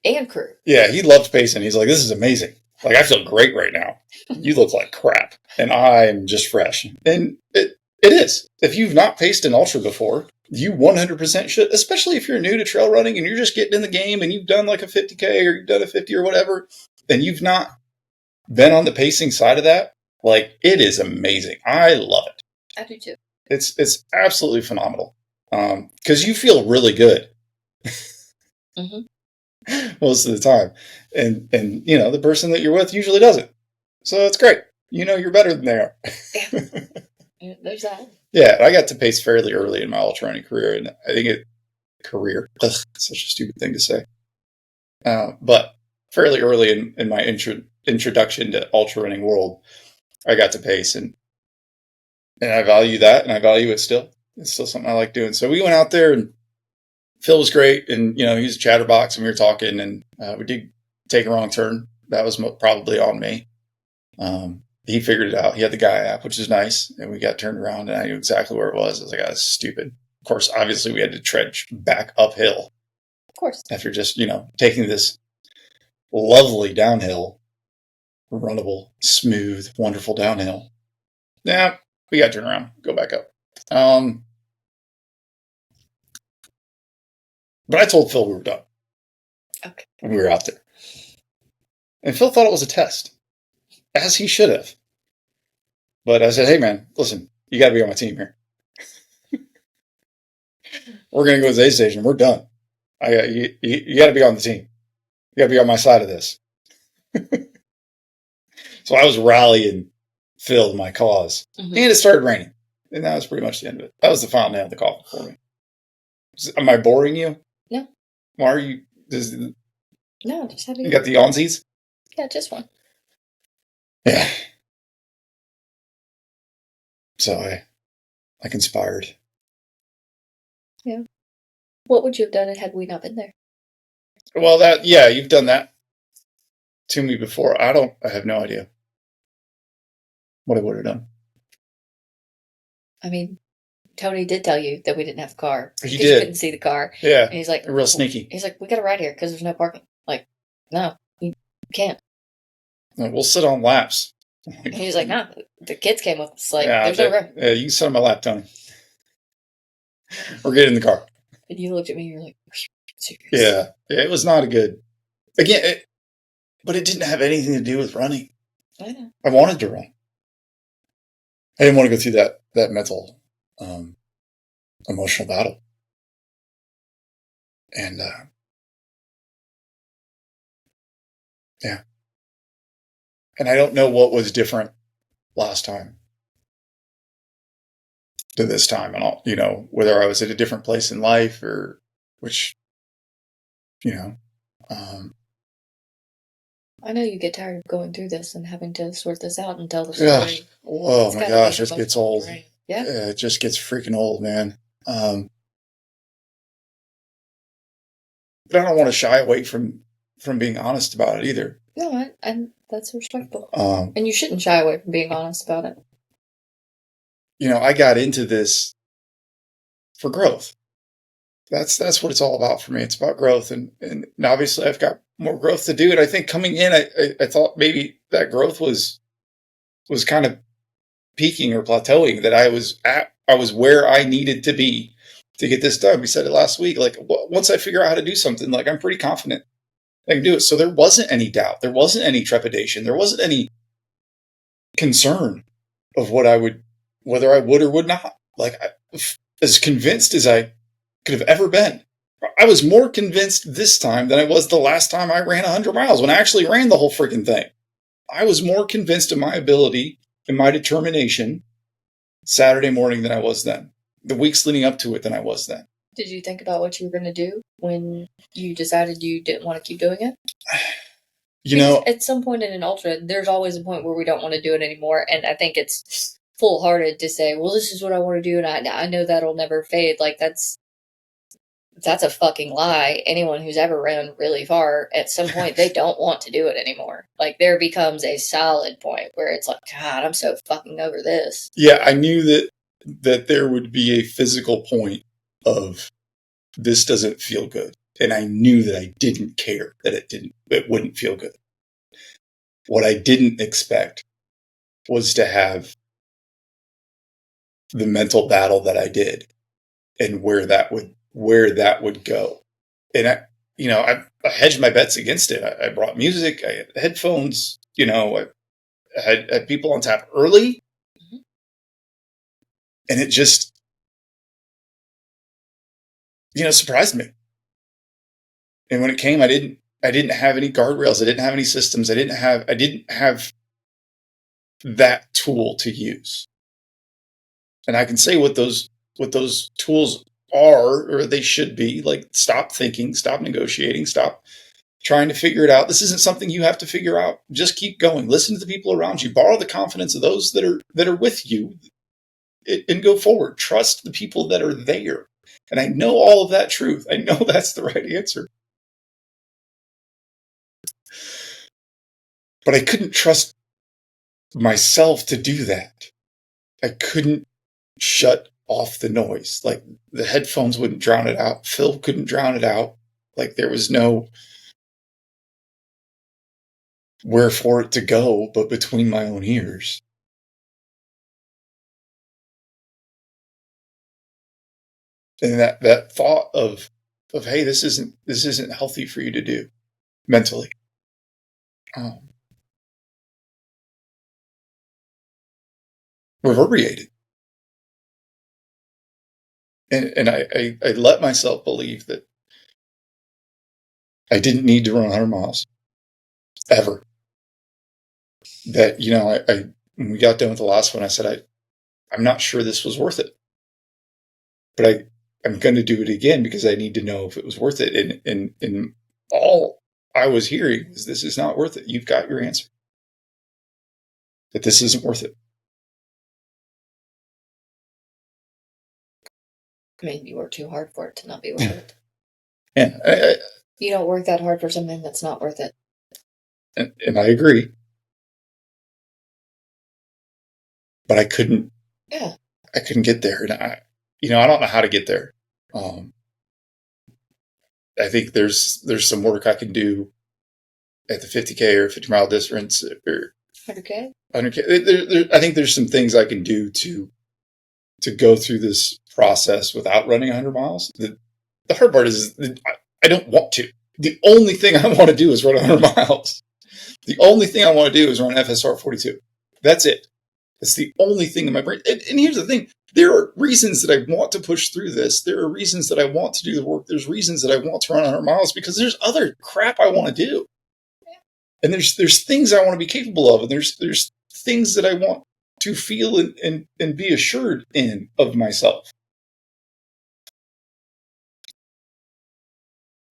[SPEAKER 2] And crew.
[SPEAKER 1] Yeah, he loved pacing. He's like, this is amazing. Like, I feel great right now. You look like crap. And I'm just fresh. And it is. If you've not paced an ultra before, you 100% should, especially if you're new to trail running and you're just getting in the game and you've done like a 50K or you've done a 50 or whatever, and you've not been on the pacing side of that. Like, it is amazing. I love it.
[SPEAKER 2] I do too.
[SPEAKER 1] It's absolutely phenomenal. Because you feel really good. Most of the time. And the person that you're with usually doesn't. So it's great. You're better than they are.
[SPEAKER 2] There's that.
[SPEAKER 1] Yeah, I got to pace fairly early in my ultra running career, and I think such a stupid thing to say. But fairly early in my introduction to ultra running world, I got to pace, and I value that, and I value it still. It's still something I like doing. So we went out there, and Phil was great, and he's a chatterbox, and we were talking, and we did take a wrong turn. That was probably on me. He figured it out. He had the Guy app, which is nice, and we got turned around, and I knew exactly where it was. I was like, "Oh, that's stupid." Of course, obviously, we had to trudge back uphill.
[SPEAKER 2] Of course.
[SPEAKER 1] After just taking this lovely downhill, runnable, smooth, wonderful downhill. Yeah, we got to turn around, go back up. But I told Phil we were done.
[SPEAKER 2] Okay.
[SPEAKER 1] When we were out there. And Phil thought it was a test, as he should have. But I said, hey, man, listen, you got to be on my team here. We're going to go to the aid station. We're done. You got to be on the team. You got to be on my side of this. So I was rallying Phil to my cause. Mm-hmm. And it started raining. And that was pretty much the end of it. That was the final nail in the coffin for me. Am I boring you?
[SPEAKER 2] No.
[SPEAKER 1] Why are you...
[SPEAKER 2] No, just having...
[SPEAKER 1] You got the onesies?
[SPEAKER 2] Yeah, just one.
[SPEAKER 1] Yeah. So I conspired.
[SPEAKER 2] Yeah. What would you have done had we not been there?
[SPEAKER 1] Well, you've done that to me before. I have no idea what I would have done.
[SPEAKER 2] I mean, Tony did tell you that we didn't have a car.
[SPEAKER 1] He did.
[SPEAKER 2] You couldn't see the car.
[SPEAKER 1] Yeah.
[SPEAKER 2] And he's like...
[SPEAKER 1] Real sneaky.
[SPEAKER 2] He's like, we got to ride here because there's no parking. Like, no, you can't.
[SPEAKER 1] We'll sit on laps.
[SPEAKER 2] And he's like, nah, the kids came with us. Like, there's no room.
[SPEAKER 1] Yeah, you can sit on my lap, Tony. Or get in the car.
[SPEAKER 2] And you looked at me and you're like, serious?
[SPEAKER 1] Yeah, it was not a good... Again, but it didn't have anything to do with running.
[SPEAKER 2] I know.
[SPEAKER 1] I wanted to run. I didn't want to go through that mental, emotional battle. And, yeah. And I don't know what was different last time to this time, and all, whether I was at a different place in life or which,
[SPEAKER 2] I know you get tired of going through this and having to sort this out and tell the story.
[SPEAKER 1] Yeah. Oh my gosh, it gets old.
[SPEAKER 2] Right. Yeah.
[SPEAKER 1] It just gets freaking old, man. But I don't want to shy away from being honest about it either.
[SPEAKER 2] No, and that's respectful. And you shouldn't shy away from being honest about it.
[SPEAKER 1] I got into this for growth. That's what it's all about for me. It's about growth, and obviously I've got more growth to do. And I think coming in, I thought maybe that growth was kind of peaking or plateauing. That I was where I needed to be to get this done. We said it last week. Like once I figure out how to do something, like I'm pretty confident I can do it. So there wasn't any doubt. There wasn't any trepidation. There wasn't any concern of whether I would or would not. Like as convinced as I could have ever been. I was more convinced this time than I was the last time I ran 100 miles when I actually ran the whole freaking thing. I was more convinced of my ability and my determination Saturday morning than I was then. The weeks leading up to it than I was then.
[SPEAKER 2] Did you think about what you were going to do when you decided you didn't want to keep doing it? Because at some point in an ultra, there's always a point where we don't want to do it anymore. And I think it's full-hearted to say, well, this is what I want to do. And I know that'll never fade. Like that's a fucking lie. Anyone who's ever ran really far, at some point, they don't want to do it anymore. Like, there becomes a solid point where it's like, God, I'm so fucking over this.
[SPEAKER 1] Yeah, I knew that there would be a physical point of this doesn't feel good. And I knew that I didn't care that it wouldn't feel good. What I didn't expect was to have the mental battle that I did and where that would go. And I hedged my bets against it. I brought music, I had headphones, I had people on tap early. Mm-hmm. And it just, surprised me. And when it came, I didn't have any guardrails. I didn't have any systems. I didn't have that tool to use. And I can say what those tools are, or they should be. Like, stop thinking, stop negotiating, stop trying to figure it out. This isn't something you have to figure out. Just keep going. Listen to the people around you. Borrow the confidence of those that are with you, and go forward. Trust the people that are there. And I know all of that truth. I know that's the right answer. But I couldn't trust myself to do that. I couldn't shut off the noise. Like, the headphones wouldn't drown it out. Phil couldn't drown it out. Like, there was no where for it to go but between my own ears. And that thought of hey, this isn't healthy for you to do mentally. Reverberated. And I let myself believe that I didn't need to run 100 miles ever. That, when we got done with the last one, I said, I'm not sure this was worth it, but I'm going to do it again because I need to know if it was worth it. And all I was hearing is, this is not worth it. You've got your answer. That this isn't worth it.
[SPEAKER 2] I mean, you work too hard for it to not be worth it.
[SPEAKER 1] Yeah,
[SPEAKER 2] you don't work that hard for something that's not worth it.
[SPEAKER 1] And I agree. But I couldn't.
[SPEAKER 2] Yeah.
[SPEAKER 1] I couldn't get there, and I don't know how to get there. I think there's some work I can do at the 50K or 50-mile distance, or
[SPEAKER 2] 100K.
[SPEAKER 1] 100K. I think there's some things I can do to go through this process without running 100 miles. The hard part is I don't want to. The only thing I want to do is run 100 miles. The only thing I want to do is run FSR 42. That's it. That's the only thing in my brain. And here's the thing. There are reasons that I want to push through this. There are reasons that I want to do the work. There's reasons that I want to run 100 miles because there's other crap I want to do. And there's things I want to be capable of. And there's things that I want to feel and be assured of myself.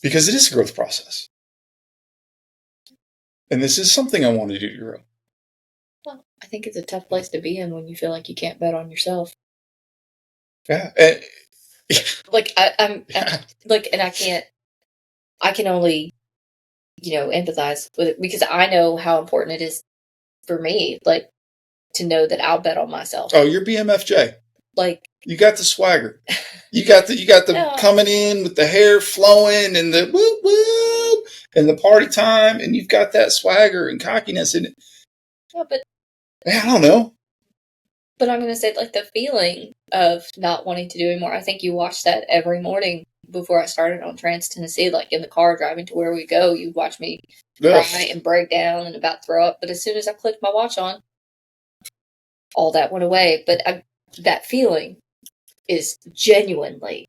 [SPEAKER 1] Because it is a growth process. And this is something I want to do to grow.
[SPEAKER 2] Well, I think it's a tough place to be in when you feel like you can't bet on yourself.
[SPEAKER 1] Yeah.
[SPEAKER 2] Like, I'm like, and I can only, empathize with it because I know how important it is for me, like, to know that I'll bet on myself.
[SPEAKER 1] Oh, you're BMFJ.
[SPEAKER 2] Like,
[SPEAKER 1] you got the swagger. You got the coming in with the hair flowing and the whoop whoop and the party time, and you've got that swagger and cockiness in it.
[SPEAKER 2] Yeah, but
[SPEAKER 1] I don't know.
[SPEAKER 2] But I'm going to say, like, the feeling of not wanting to do anymore. I think you watch that every morning before I started on Trans Tennessee, like in the car driving to where we go. You watch me cry and break down and about throw up. But as soon as I clicked my watch on, all that went away. But that feeling is genuinely,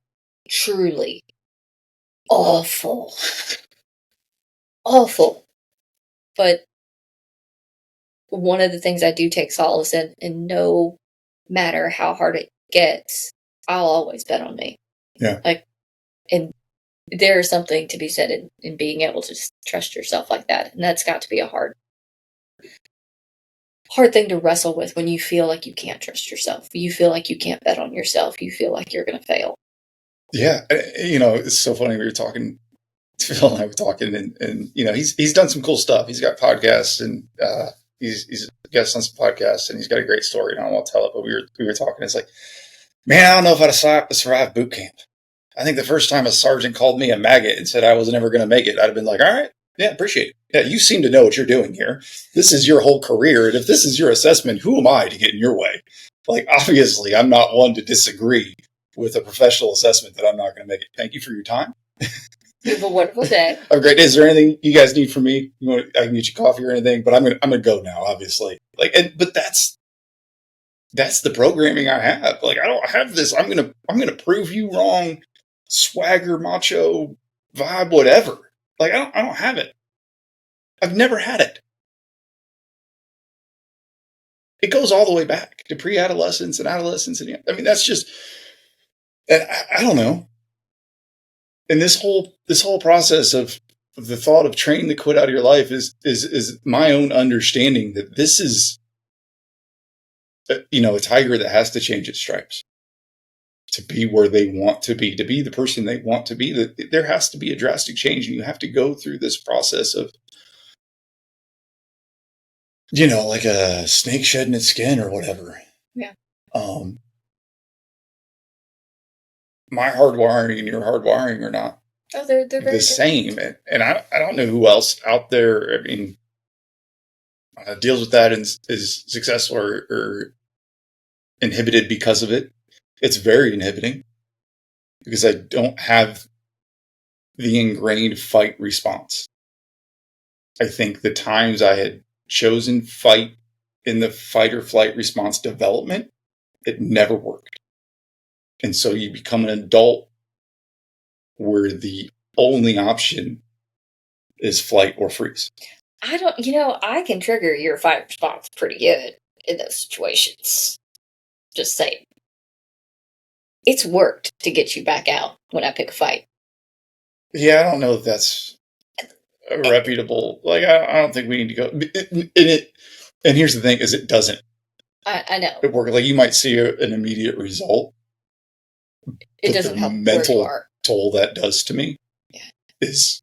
[SPEAKER 2] truly awful. Awful. But one of the things I do take solace in no matter how hard it gets, I'll always bet on me.
[SPEAKER 1] Yeah.
[SPEAKER 2] Like, and there is something to be said in being able to just trust yourself like that. And that's got to be a hard thing to wrestle with when you feel like you can't trust yourself. You feel like you can't bet on yourself. You feel like you're going to fail.
[SPEAKER 1] Yeah. It's so funny. We were talking, Phil and I were talking, and he's done some cool stuff. He's got podcasts, and he's a guest on some podcasts, and he's got a great story. And I don't want to tell it, but we were talking. It's like, man, I don't know if I'd survive boot camp. I think the first time a sergeant called me a maggot and said I was never going to make it, I'd have been like, all right, yeah, appreciate it. Yeah, you seem to know what you're doing here. This is your whole career. And if this is your assessment, who am I to get in your way? Like, obviously, I'm not one to disagree with a professional assessment that I'm not going to make it. Thank you for your time.
[SPEAKER 2] You have a wonderful day.
[SPEAKER 1] Have a great day. Is there anything you guys need from me? I can get you coffee or anything, but I'm gonna go now, obviously. But that's the programming I have. Like, I don't have this. I'm gonna prove you wrong. Swagger, macho, vibe, whatever. Like, I don't have it. I've never had it. it goes all the way back to pre-adolescence and adolescence. And I mean, that's just, and I don't know. And this whole process of the thought of training to quit out of your life is my own understanding that this is, a tiger that has to change its stripes to be where they want to be the person they want to be. That there has to be a drastic change, and you have to go through this process of, like a snake shedding its skin or whatever.
[SPEAKER 2] Yeah.
[SPEAKER 1] My hardwiring and your hardwiring are not
[SPEAKER 2] they're very
[SPEAKER 1] the same. And I don't know who else out there, I mean, deals with that and is successful or inhibited because of it. It's very inhibiting because I don't have the ingrained fight response. I think the times I had chosen fight in the fight or flight response development, it never worked. And so you become an adult where the only option is flight or freeze.
[SPEAKER 2] I can trigger your fight response pretty good in those situations. Just saying. It's worked to get you back out when I pick a fight.
[SPEAKER 1] Yeah, I don't know if that's a reputable. Like, I don't think we need to go. And here's the thing: is it doesn't.
[SPEAKER 2] I know
[SPEAKER 1] it works. Like, you might see an immediate result.
[SPEAKER 2] It doesn't help
[SPEAKER 1] mental
[SPEAKER 2] where you are.
[SPEAKER 1] Toll that does to me.
[SPEAKER 2] Yeah.
[SPEAKER 1] Is.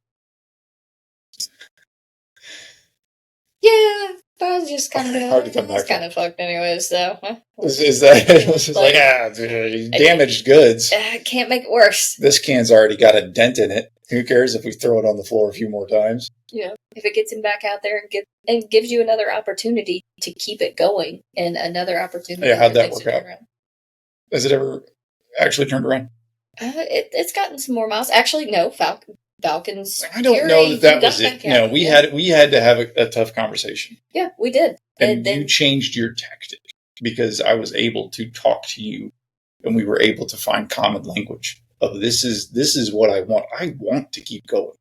[SPEAKER 2] Yeah, but I was just kind of
[SPEAKER 1] hard to come back.
[SPEAKER 2] It's kind of fucked anyway. So
[SPEAKER 1] is that it's just like damaged goods?
[SPEAKER 2] I can't make it worse.
[SPEAKER 1] This can's already got a dent in it. Who cares if we throw it on the floor a few more times?
[SPEAKER 2] Yeah, if it gets him back out there and gives you another opportunity to keep it going and another opportunity.
[SPEAKER 1] Yeah, how'd that work out? Has it ever actually turned around?
[SPEAKER 2] It's gotten some more miles. Actually, no, Falcons.
[SPEAKER 1] I don't know that was it. No, we had to have a tough conversation.
[SPEAKER 2] Yeah, we did.
[SPEAKER 1] And you changed your tactic because I was able to talk to you, and we were able to find common language of this is what I want. I want to keep going.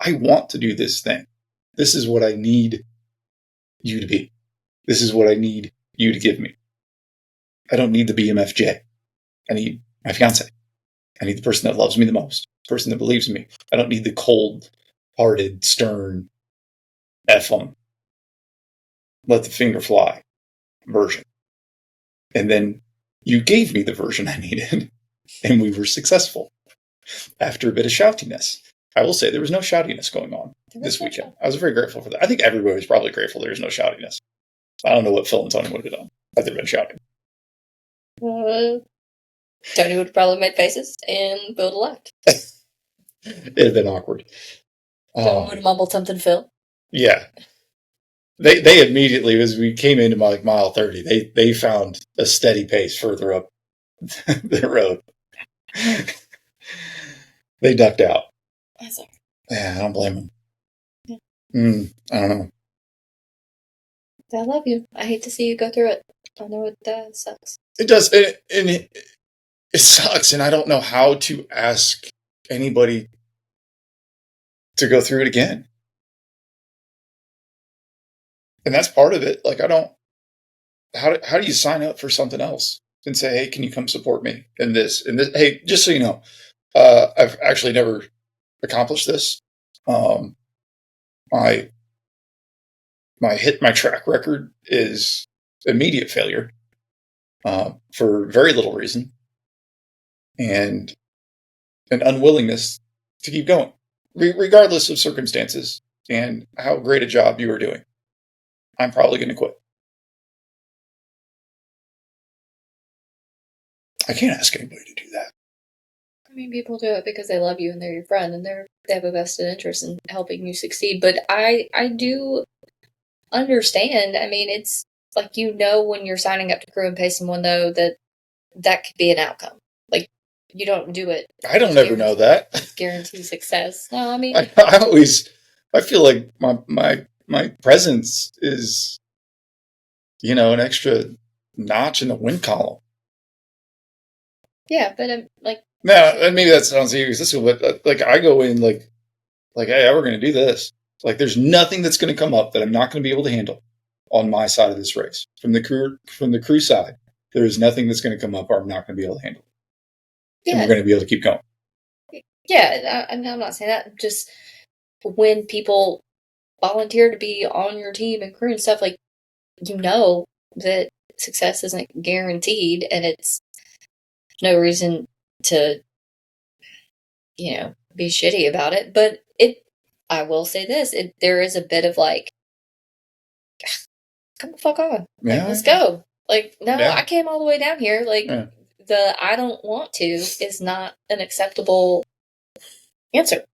[SPEAKER 1] I want to do this thing. This is what I need you to be. This is what I need you to give me. I don't need the BMFJ. I need my fiance. I need the person that loves me the most, the person that believes in me. I don't need the cold-hearted, stern, F 'em, let the finger fly version. And then you gave me the version I needed, and we were successful after a bit of shoutiness. I will say there was no shoutiness going on this weekend. I was very grateful for that. I think everybody was probably grateful there was no shoutiness. I don't know what Phil and Tony would have done had there been shouting.
[SPEAKER 2] Tony would have probably made faces and Bill would have left.
[SPEAKER 1] It'd have been awkward.
[SPEAKER 2] Tony would have mumbled something, Phil.
[SPEAKER 1] Yeah. They immediately, as we came into mile 30, they found a steady pace further up the road. They ducked out.
[SPEAKER 2] That's all right.
[SPEAKER 1] Yeah, I don't blame them.
[SPEAKER 2] Yeah.
[SPEAKER 1] I don't know.
[SPEAKER 2] I love you. I hate to see you go through it. I know it sucks.
[SPEAKER 1] It does, and it sucks, and I don't know how to ask anybody to go through it again. And that's part of it. Like, I don't. How do you sign up for something else and say, hey, can you come support me in this? And this, hey, just so you know, I've actually never accomplished this. My track record is immediate failure for very little reason and an unwillingness to keep going, regardless of circumstances and how great a job you are doing. I'm probably going to quit. I can't ask anybody to do that.
[SPEAKER 2] I mean, people do it because they love you and they're your friend and they have a vested interest in helping you succeed. But I do understand. I mean, it's like, when you're signing up to crew and pay someone, though, that could be an outcome. Like, you don't do it.
[SPEAKER 1] I don't ever know that.
[SPEAKER 2] Guarantee success. No, I mean,
[SPEAKER 1] I feel like my presence is, an extra notch in the win column.
[SPEAKER 2] Yeah, but I'm like.
[SPEAKER 1] No, and maybe that sounds egotistical, but like I go in like, hey, we're going to do this. Like, there's nothing that's going to come up that I'm not going to be able to handle. on my side of this race. From the crew side, there is nothing that's going to come up or I'm not going to be able to handle. Yeah. And we're going to be able to keep going.
[SPEAKER 2] Yeah, I'm not saying that. Just when people volunteer to be on your team and crew and stuff, like, you know that success isn't guaranteed, and it's no reason to, be shitty about it. But I will say this, there is a bit of like, come the fuck on. Like, let's go. Like, no, I came all the way down here. Like, the I don't want to is not an acceptable answer.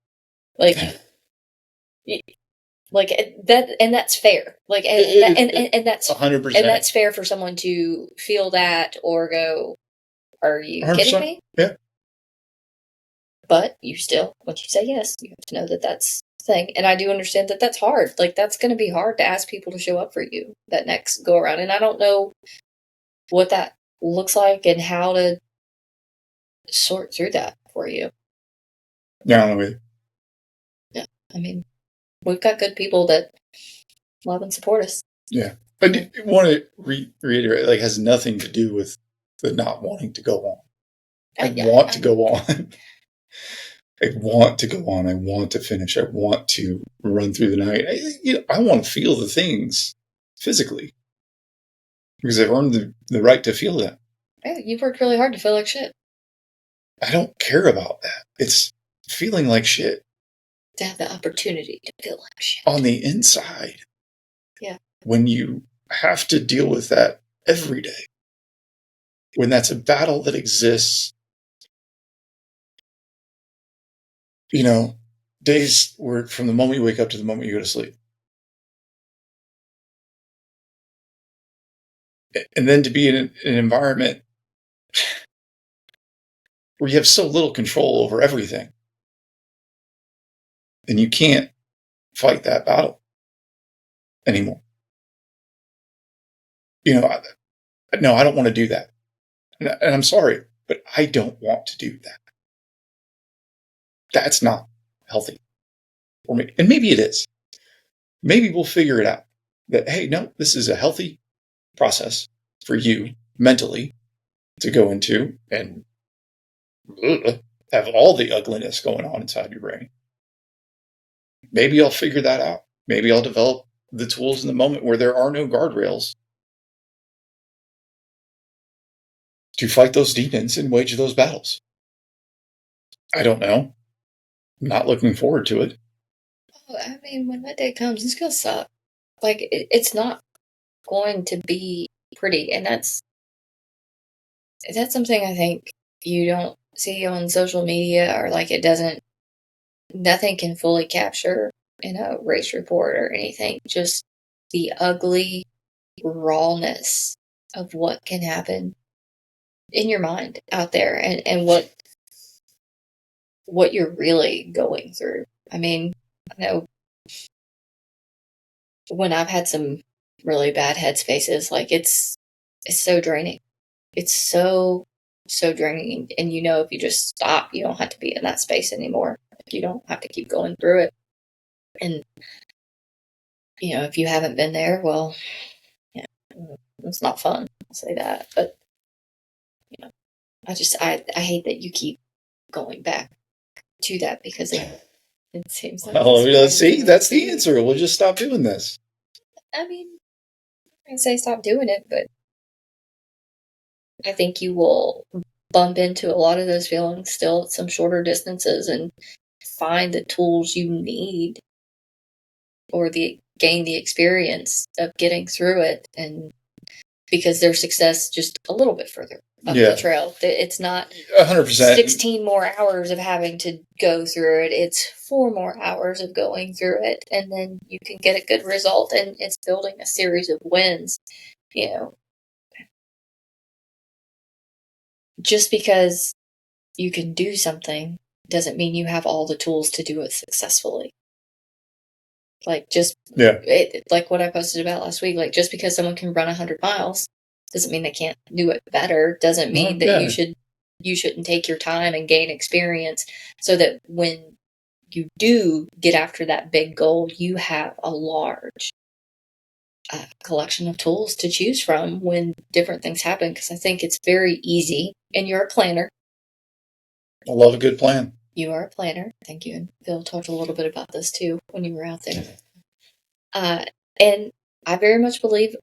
[SPEAKER 2] Like, like that, and that's fair. Like, and that's
[SPEAKER 1] 100%.
[SPEAKER 2] And that's fair for someone to feel that or go, "Are you 100%. Kidding me?"
[SPEAKER 1] Yeah.
[SPEAKER 2] But you still, once you say yes, you have to know that that's the thing. And I do understand that that's hard. Like, that's going to be hard to ask people to show up for you that next go around. And I don't know what that looks like and how to sort through that for you.
[SPEAKER 1] Yeah, I don't know either.
[SPEAKER 2] Yeah, I mean, we've got good people that love and support us.
[SPEAKER 1] Yeah. I do want to reiterate, like, it has nothing to do with the not wanting to go on. I want to go on. I want to go on. I want to finish. I want to run through the night. I want to feel the things physically because I've earned the right to feel that.
[SPEAKER 2] Yeah, you've worked really hard to feel like shit.
[SPEAKER 1] I don't care about that. It's feeling like shit.
[SPEAKER 2] To have the opportunity to feel like shit.
[SPEAKER 1] On the inside.
[SPEAKER 2] Yeah.
[SPEAKER 1] When you have to deal with that every day. When that's a battle that exists. Days where from the moment you wake up to the moment you go to sleep. And then to be in an environment where you have so little control over everything. And you can't fight that battle anymore. No, I don't want to do that. And I'm sorry, but I don't want to do that. That's not healthy for me. And maybe it is. Maybe we'll figure it out. That, hey, no, this is a healthy process for you mentally to go into and have all the ugliness going on inside your brain. Maybe I'll figure that out. Maybe I'll develop the tools in the moment where there are no guardrails to fight those demons and wage those battles. I don't know. I'm not looking forward to it.
[SPEAKER 2] Oh, I mean, when that day comes, it's going to suck. Like, it's not going to be pretty. And that's something I think you don't see on social media, or like nothing can fully capture in a race report or anything. Just the ugly rawness of what can happen in your mind out there, and what you're really going through. I mean, I know when I've had some really bad headspaces, like, it's so draining. It's so draining. And if you just stop, you don't have to be in that space anymore. You don't have to keep going through it. And, if you haven't been there, well, yeah, it's not fun. I'll say that. But, I hate that you keep going back to that, because it seems like.
[SPEAKER 1] Well, let's see. That's the answer. We'll just stop doing this.
[SPEAKER 2] I mean, I can say stop doing it, but I think you will bump into a lot of those feelings still at some shorter distances, and find the tools you need or gain the experience of getting through it, and because there's success just a little bit further up the trail. It's not
[SPEAKER 1] 100%.
[SPEAKER 2] 16 more hours of having to go through it. It's 4 more hours of going through it, and then you can get a good result, and it's building a series of wins. Just because you can do something doesn't mean you have all the tools to do it successfully. Like, like what I posted about last week, like, just because someone can run 100 miles doesn't mean they can't do it better. Doesn't mean that you shouldn't take your time and gain experience, so that when you do get after that big goal, you have a large a collection of tools to choose from when different things happen, because I think it's very easy. And you're a planner.
[SPEAKER 1] I love a good plan.
[SPEAKER 2] You are a planner. Thank you. And Phil talked a little bit about this too when you were out there. And I very much believe,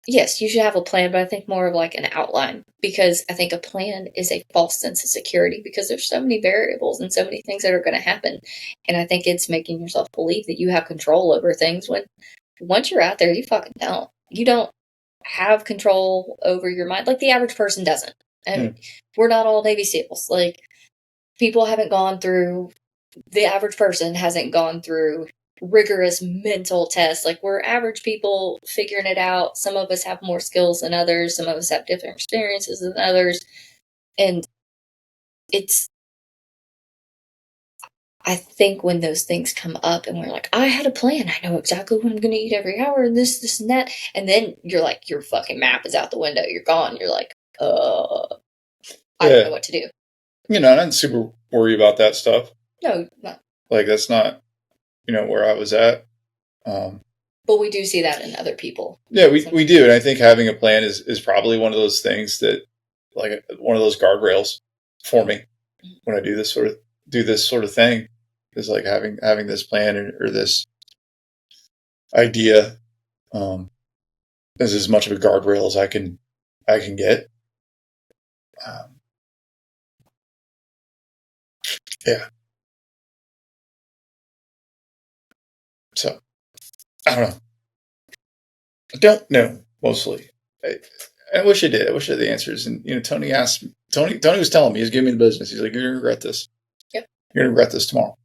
[SPEAKER 2] yes, you should have a plan, but I think more of like an outline, because I think a plan is a false sense of security because there's so many variables and so many things that are going to happen. And I think it's making yourself believe that you have control over things when once you're out there, you fucking don't. You don't have control over your mind. Like the average person doesn't. And we're not all Navy SEALs. Like people haven't gone through, the average person hasn't gone through rigorous mental tests. Like we're average people figuring it out. Some of us have more skills than others. Some of us have different experiences than others. And it's, I think when those things come up and we're like, I had a plan. I know exactly what I'm going to eat every hour and this and that. And then you're like, your fucking map is out the window. You're gone. You're like, I don't know what to do.
[SPEAKER 1] I don't super worry about that stuff.
[SPEAKER 2] No, not.
[SPEAKER 1] Like that's not, where I was at.
[SPEAKER 2] But we do see that in other people.
[SPEAKER 1] Yeah, we do. And I think having a plan is probably one of those things that, like one of those guardrails for me when I do this sort of thing, is like having this plan or this idea is as much of a guardrail as I can get. Yeah. So I don't know. I don't know mostly. I wish I did. I wish I had the answers. And Tony asked me. Tony was telling me, he was giving me the business. He's like, "You're gonna regret this.
[SPEAKER 2] Yep.
[SPEAKER 1] You're gonna regret this tomorrow.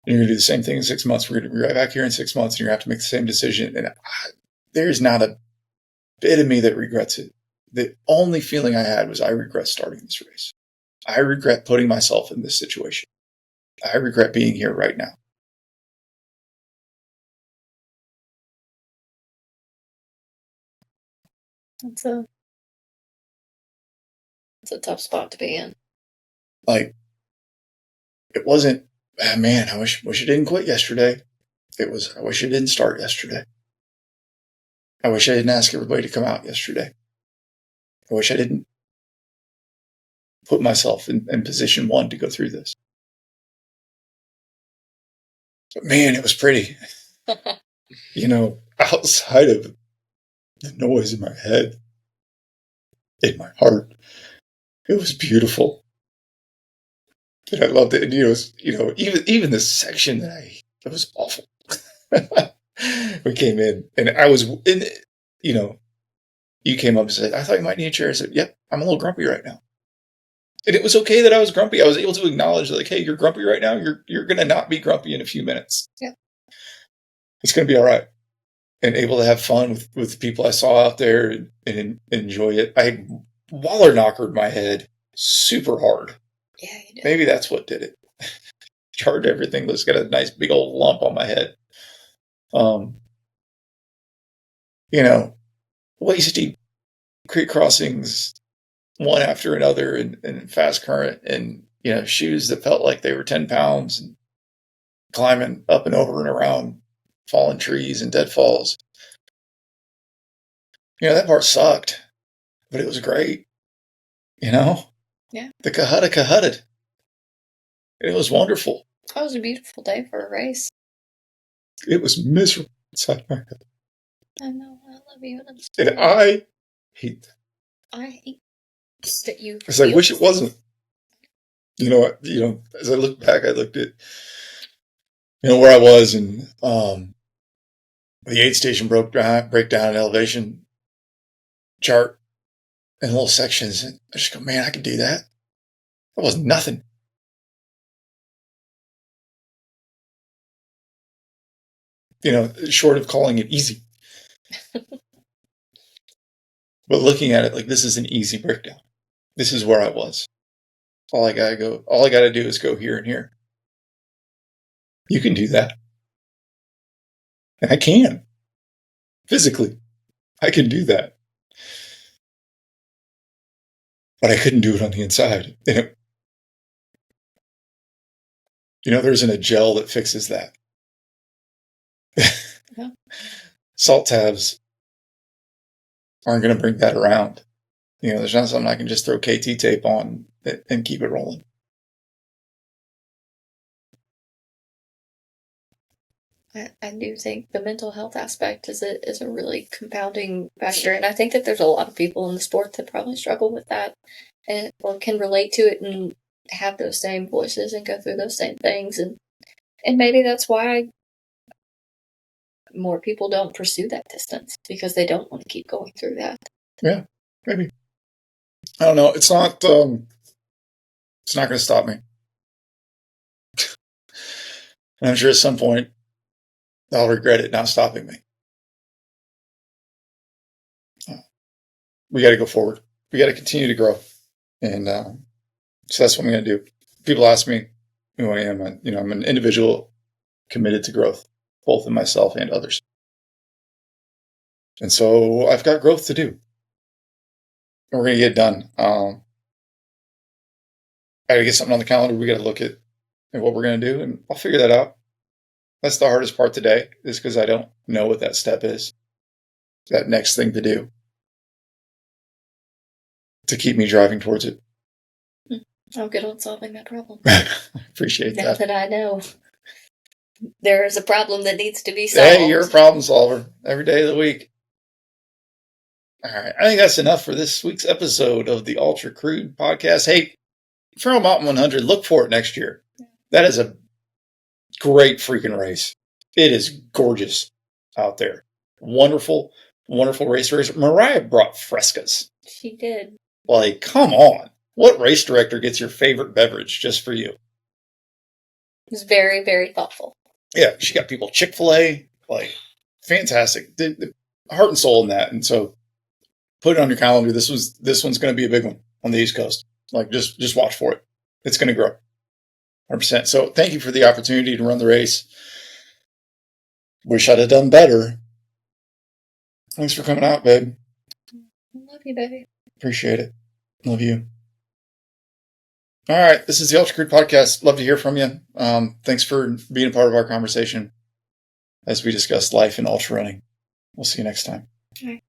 [SPEAKER 1] You're gonna do the same thing in 6 months. We're gonna be right back here in 6 months, and you're gonna have to make the same decision." And there's not a bit of me that regrets it. The only feeling I had was I regret starting this race. I regret putting myself in this situation. I regret being here right now.
[SPEAKER 2] It's a tough spot to be in.
[SPEAKER 1] Like, it wasn't, man, I wish I didn't quit yesterday. It was, I wish I didn't start yesterday. I wish I didn't ask everybody to come out yesterday. I wish I didn't put myself in position one to go through this. But man, it was pretty. Outside of the noise in my head, in my heart, it was beautiful. And I loved it. And even the section that was awful. We came in and I was in, you came up and said, "I thought you might need a chair." I said, "Yep, I'm a little grumpy right now." And it was okay that I was grumpy. I was able to acknowledge, like, hey, you're grumpy right now. You're going to not be grumpy in a few minutes.
[SPEAKER 2] Yeah.
[SPEAKER 1] It's going to be all right. And able to have fun with the people I saw out there and enjoy it. I waller knockered my head super hard.
[SPEAKER 2] Yeah, you did.
[SPEAKER 1] Maybe that's what did it. Charred everything. Let's get a nice big old lump on my head. Wasty creek crossings, one after another in fast current, and shoes that felt like they were 10 pounds, and climbing up and over and around fallen trees and deadfalls. That part sucked, but it was great.
[SPEAKER 2] Yeah.
[SPEAKER 1] The kahutta. It was wonderful.
[SPEAKER 2] That was a beautiful day for a race.
[SPEAKER 1] It was miserable inside my head.
[SPEAKER 2] I know. I love you.
[SPEAKER 1] And I hate that.
[SPEAKER 2] I hate that you.
[SPEAKER 1] Because I wish it wasn't. As I look back, I looked at, where I was, and the aid station breakdown and elevation chart in little sections. And I just go, man, I could do that. That was nothing. Short of calling it easy. But looking at it like, this is an easy breakdown. This is where I was. All I gotta do is go here and here. You can do that. And I can. Physically. I can do that. But I couldn't do it on the inside. And there isn't a gel that fixes that.
[SPEAKER 2] Yeah.
[SPEAKER 1] salt tabs aren't going to bring that around. There's not something I can just throw KT tape on and keep it rolling.
[SPEAKER 2] I do think the mental health aspect is a really compounding factor, and I think that there's a lot of people in the sport that probably struggle with that, or can relate to it and have those same voices and go through those same things, and maybe that's why more people don't pursue that distance, because they don't want to keep going through that.
[SPEAKER 1] Yeah, maybe. I don't know. It's not going to stop me. And I'm sure at some point I'll regret it not stopping me. We got to go forward. We got to continue to grow. And so that's what I'm going to do. People ask me who I am. I'm an individual committed to growth, both in myself and others. And so I've got growth to do. We're going to get it done. I got to get something on the calendar. We got to look at what we're going to do, and I'll figure that out. That's the hardest part today, is because I don't know what that step is. That next thing to do to keep me driving towards it.
[SPEAKER 2] I'll get on solving that problem.
[SPEAKER 1] Appreciate
[SPEAKER 2] now
[SPEAKER 1] that.
[SPEAKER 2] Now that I know there is a problem that needs to be solved.
[SPEAKER 1] Hey, you're a problem solver every day of the week. All right. I think that's enough for this week's episode of the Ultra Crude podcast. Hey, Trail Mountain 100, look for it next year. That is a great freaking race. It is gorgeous out there. Wonderful, wonderful race. Mariah brought frescas.
[SPEAKER 2] She did.
[SPEAKER 1] Like, come on. What race director gets your favorite beverage just for you? It
[SPEAKER 2] was very, very thoughtful.
[SPEAKER 1] Yeah, she got people Chick-fil-A. Like, fantastic. The heart and soul in that. And so put it on your calendar. This one's going to be a big one on the East Coast. Like, just watch for it. It's going to grow. 100%. So thank you for the opportunity to run the race. Wish I'd have done better. Thanks for coming out, babe.
[SPEAKER 2] Love you, baby.
[SPEAKER 1] Appreciate it. Love you. All right. This is the Ultra Crude Podcast. Love to hear from you. Thanks for being a part of our conversation as we discuss life in ultra running. We'll see you next time.
[SPEAKER 2] All right.